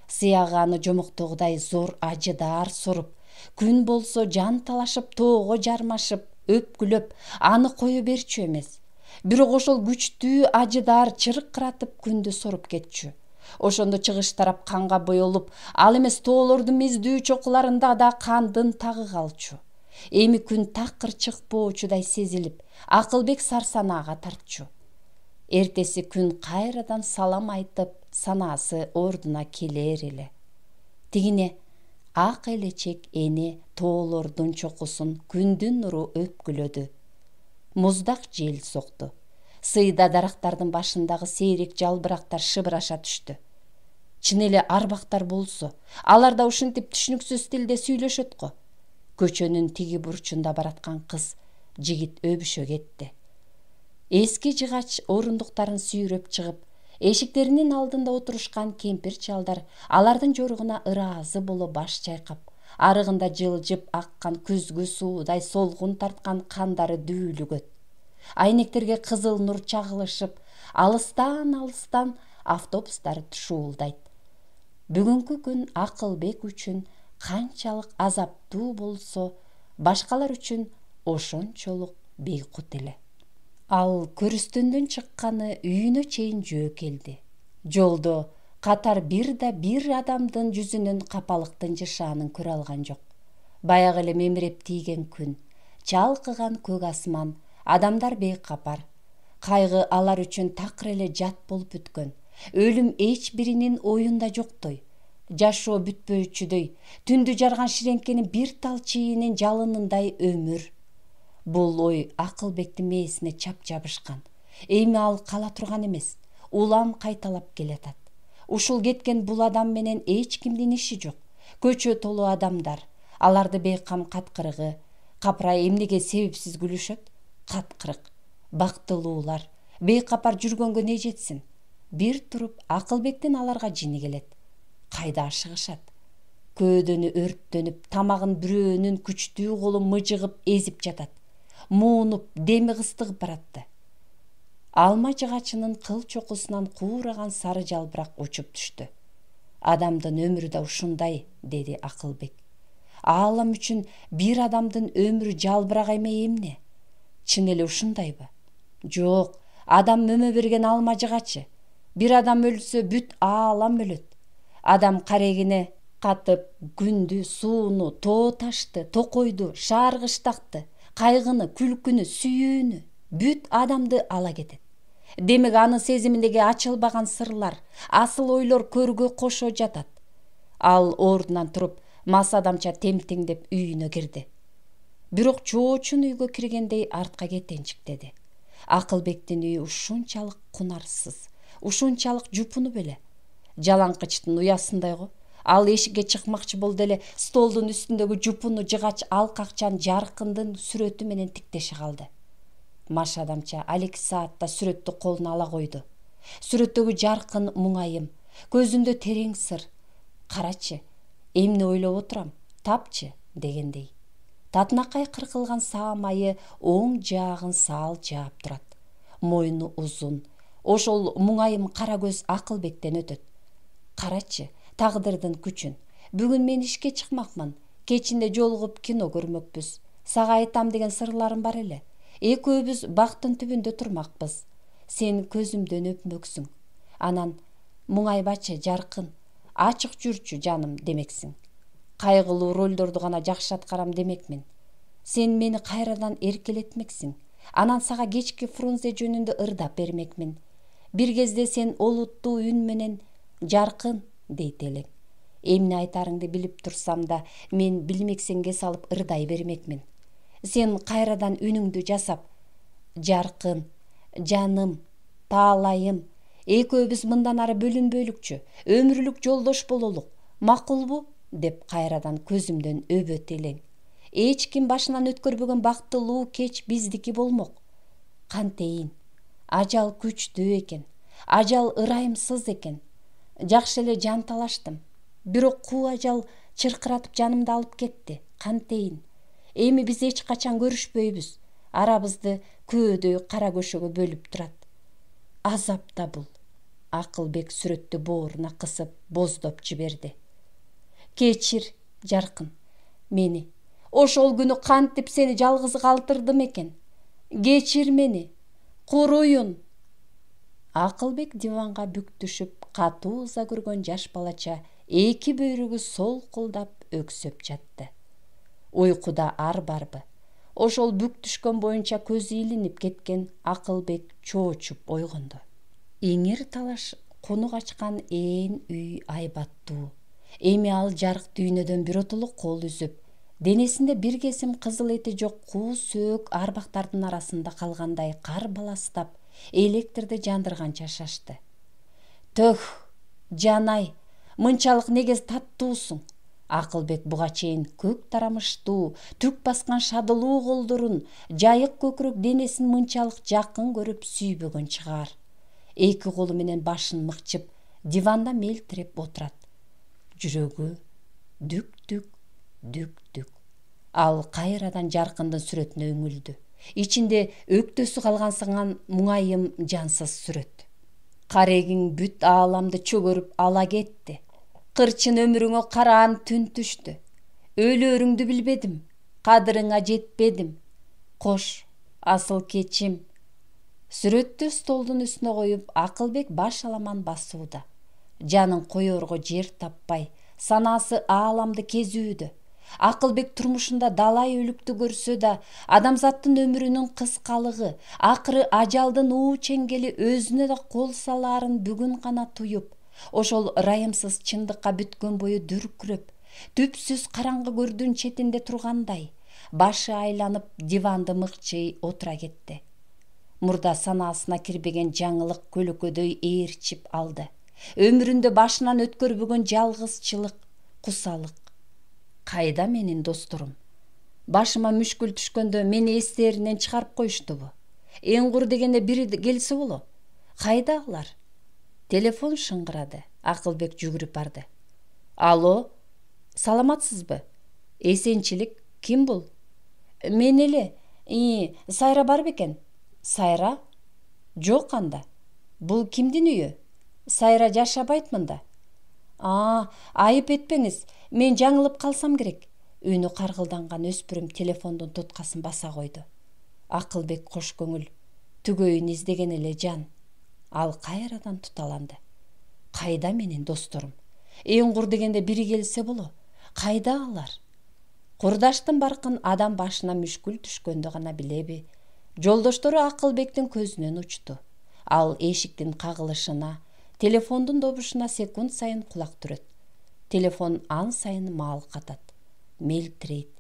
Сыягы аны жомоктогудай зор ажыдаар соруп, күн болсо жан талашып тоого жармашып, өпкүлөп, аны кое берчү эмес. Бирок ошол күчтүү ажыдаар чыркыратып күндү соруп кетчү. Ошондо чыгыш тарап канга боелуп, ал эмес тоолордун миздүү чокуларында да кандын тагы калчу. Эми күн такыр чыкпоочудай сезилип, Акылбек сарсанаага тартчу. Эртеси күн кайрадан салам айтып, санаасы ордуна келер эле. Тигине ак элечек эне тоолордун чокусун күндүн нуру өпкүлөдү. Муздак жел сокту. Сыйда дарактардын башындагы сейрек жалбырактар шыбыраша түштү. Чын эле арбактар болсо, алар да ушинтип түшүнүксүз тилде сүйлөшөт го. Көчөнүн тиги бурчунда бараткан кыз, жигит өбүшө кетти. Эски жыгач орундуктарын сүйрөп чыгып, эшиктеринин алдында отурушкан кемпир чалдар алардын жоругуна ыраазы боло баш чайкап, арыгында жылжып аккан күзгү суудай солгун тарткан кандары дүүлүгөт. Айнектерге кызыл нур чагылышып, алыстан автобустар шуулдайт. Бүгүнкү күн Акылбек үчүн канчалык азаптуу болсо, башкалар үчүн ошончолук бейкут эле. Ал көрүстөндөн чыкканы үйүнө чейин жөө келди. Жолдо катар бир адамдын жүзүнөн капалыктын жышаанын көрө алган жок. Баягы эле мемиреп тийген күн, чалкыган көк асман, адамдар бейкапар. Кайгы алар үчүн такыр эле жат болуп өткөн. Өлүм эч биринин оюнда жоктой. Жашоо бүтпөйчүдөй, түндү жарган ширеңкенин бир тал чийинин жалынындай өмүр. Бул ой Акылбектин мээсине чап жабышкан. Эми ал кала турган эмес, улам кайталап келатат. Ушул кеткен бул адам менен эч кимдин иши жок. Көчө толуу адамдар, аларды бейкам каткырыгы, капырай эмнеге себепсиз күлүшөт? Каткырык, бактылуулар, бейкапар жүргөнгө не жетсин? Бир туруп Акылбектин аларга жини келет. Кайда ашыгышат? Көөдөнү өрттөнүп, тамагын бирөөнүн күчтүү колу мыжыгып эзип жатат. Муунуп, деми кыстыгып баратты. Алма жыгачынын кыл чокусунан куураган сары жалбырак учуп түштү. Адамдын өмүрү да ушундай, деди Акылбек. Аалам үчүн бир адамдын өмүрү жалбырак эмей эмне? Чын эле ушундайбы? Жок, адам мөмө берген алма жыгачы. Бир адам өлсө бүт аалам өлөт. Адам карегине катып күндү, сууну, тоо ташты, токойду, шаар кыштакты, кайгыны, күлкүнү, сүйүүнү, бүт адамды ала кетет. Демек анын сезиминдеги ачылбаган сырлар, асыл ойлор көргө кошо жатат. Ал ордунан туруп, мас адамча темтеңдеп үйүнө кирди. Бирок чоочун үйгө киргендей артка кетенчиктеди. Акылбектин үйү ушунчалык кунарсыз, ушунчалык жупуну беле. Жалаңкычтын уясындай го. Ал эшикке чыкмакчы болду эле столдун үстүндөгү жупуну жыгач алкакчан Жаркындын сүрөтү менен тиктеше калды. Маш адамча алек саатта сүрөттү колуна ала койду. Сүрөттөгү Жаркын муңайым, көзүндө терең сыр. Карачы, эмне ойлоп отурам, тапчы дегендей. Татынакай кыркылган саамайы оң жаагын саал жаап турат. Мойну узун. Ошол муңайым кара көз Акылбектен өтөт. Карачы, тагдырдын күчүн. Бүгүн мен ишке чыкмакмын. Кечинде жолугуп кино көрмөкпүз. Сага айтам деген сырларым бар эле. Экөөбүз бактын түбүндө турмакпыз. Сен көзүмдөн өпмөксүң. Анан муңайбачы Жаркын, ачык жүрчү жаным демексиң. Кайгылуу ролдорду гана жакшы аткарам демекмин. Сен мени кайрадан эркелетмексиң. Анан сага кечки Фрунзе жөнүндө ырдап бермекмин. Бир кезде сен олуттуу үн менен Жаркын дейт элең. Эмне айтарыңды билип турсам да, мен билмексенге салып ырдай бермекмин. Сен кайрадан үнүңдү жасап, Жаркын, жаным, таалайым, экөөбүз мындан ары бөлүнбөйлүкчү, өмүрлүк жолдош бололук, макулбу? Деп кайрадан көзүмдөн өбөт элең. Эч ким башынан өткөрбөгөн бактылуу кеч биздики болмок. Кантейин, ажал күчтүү экен, ажал ырайымсыз экен. Жакшы эле жан талаштым. Бирок куу ажал чыркыратып жанымды алып кетти. Кантейин. Эми биз эч качан көрүшпөйбүз. Арабызды көөдөй кара көшөгө бөлүп турат. Азап да бул. Акылбек сүрөттү бооруна кысып боздоп жиберди. Кечир, Жаркын, мени. Ошол күнү кантип сени жалгыз калтырдым экен. Кечир мени. Куруйун. Акылбек диванга бүк түшүп, катуу ыза көргөн жаш балача эки бөйрөгү солкулдап өксөп жатты. Уйкуда ар барбы? Ошол бүк түшкөн боюнча көзү илинип кеткен Акылбек чоочуп ойгонду. Иңир талаш конук ачкан ээн үй айбаттуу. Эми ал жарык дүйнөдөн биротоло кол үзүп, денесинде бир кесим кызыл эти жок куу сөөк арбактардын арасында калгандай кар баластап, электрди жандырганча шашты. Төх, жанай, мынчалык неге таттуусуң? Акылбек буга чейин көк тарамыштуу, түк баскан шадылуу колдорун, жайык көкүрөк денесин мынчалык жакын көрүп сүйбөгөн чыгар. Эки колу менен башын мыкчып, диванда мелтиреп отурат. Жүрөгү дүк-дүк, дүк-дүк. Ал кайрадан Жаркындын сүрөтүнө үңүлдү. Ичинде өктөсү калгансыган муңайым жансыз сүрөт. Карегиң бүт ааламды чөгөрүп ала кетти. Кырчын өмүрүңө караан түн түштү. Өлөрүңдү билбедим, кадырыңа жетпедим. Кош, асыл кечим. Сүрөттү столдун үстүнө коюп, Акылбек баш аламан басууда. Жанын коерго жер таппай, санаасы ааламды кезүүдө. Акылбек турмушунда далай өлүктү көрсө да, адамзаттын өмүрүнүн кыскалыгы, акыры ажалдын уу чеңгели өзүнө да кол салаарын бүгүн гана туюп, ошол ырайымсыз чындыкка бүткөн бою дүркүрөп, түпсүз караңгы көрдүн четинде тургандай, башы айланып диванды мыкчый отура кетти. Мурда санаасына кирбеген жаңылык көлөкөдөй ээрчип алды. Өмүрүндө башынан өткөрбөгөн жалгызчылык, кусалык. Кайда менин досторум? Башыма мүшкүл түшкөндө мени эстеринен чыгарып коюштубу? Эң кур дегенде бири келсе боло. Кайда алар? Телефон шыңгырады. Акылбек жүгүрүп барды. Алло, саламатсызбы? Эсенчилик, ким бул? Мен эле. Сайра бар бекен? Сайра? Жок анда. Бул кимдин үйү? Сайра жашабайт мында. Айып этпеңиз, мен жаңылып калсам керек. Үнү каргылданган өспүрүм телефондун туткасын баса койду. Акылбек кош көңүл, түгөйүн издеген эле жан. Ал кайрадан туталанды. Кайда менин досторум? Эң кур дегенде бири келсе боло. Кайда алар? Курдаштын баркын адам башына мүшкүл түшкөндө гана билеби? Жолдоштору Акылбектин көзүнөн учту. Ал эшиктин кагылышына, телефондун добушуна секунд сайын кулак түрөт. Телефон ан сайын маал катат, мелтирейт.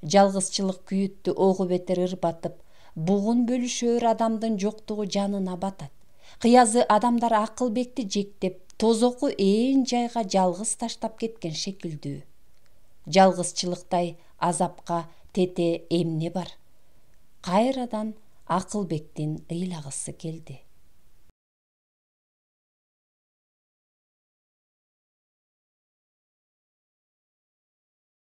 Жалгызчылык күйүттү огу бетер ырбатып, бугун бөлүшөр адамдын жоктугу жанына батат. Кыязы адамдар Акылбекти жектеп, тозоку ээн жайга жалгыз таштап кеткен шекилдүү. Жалгызчылыктай азапка тете эмне бар? Кайрадан Акылбектин ыйлагысы келди.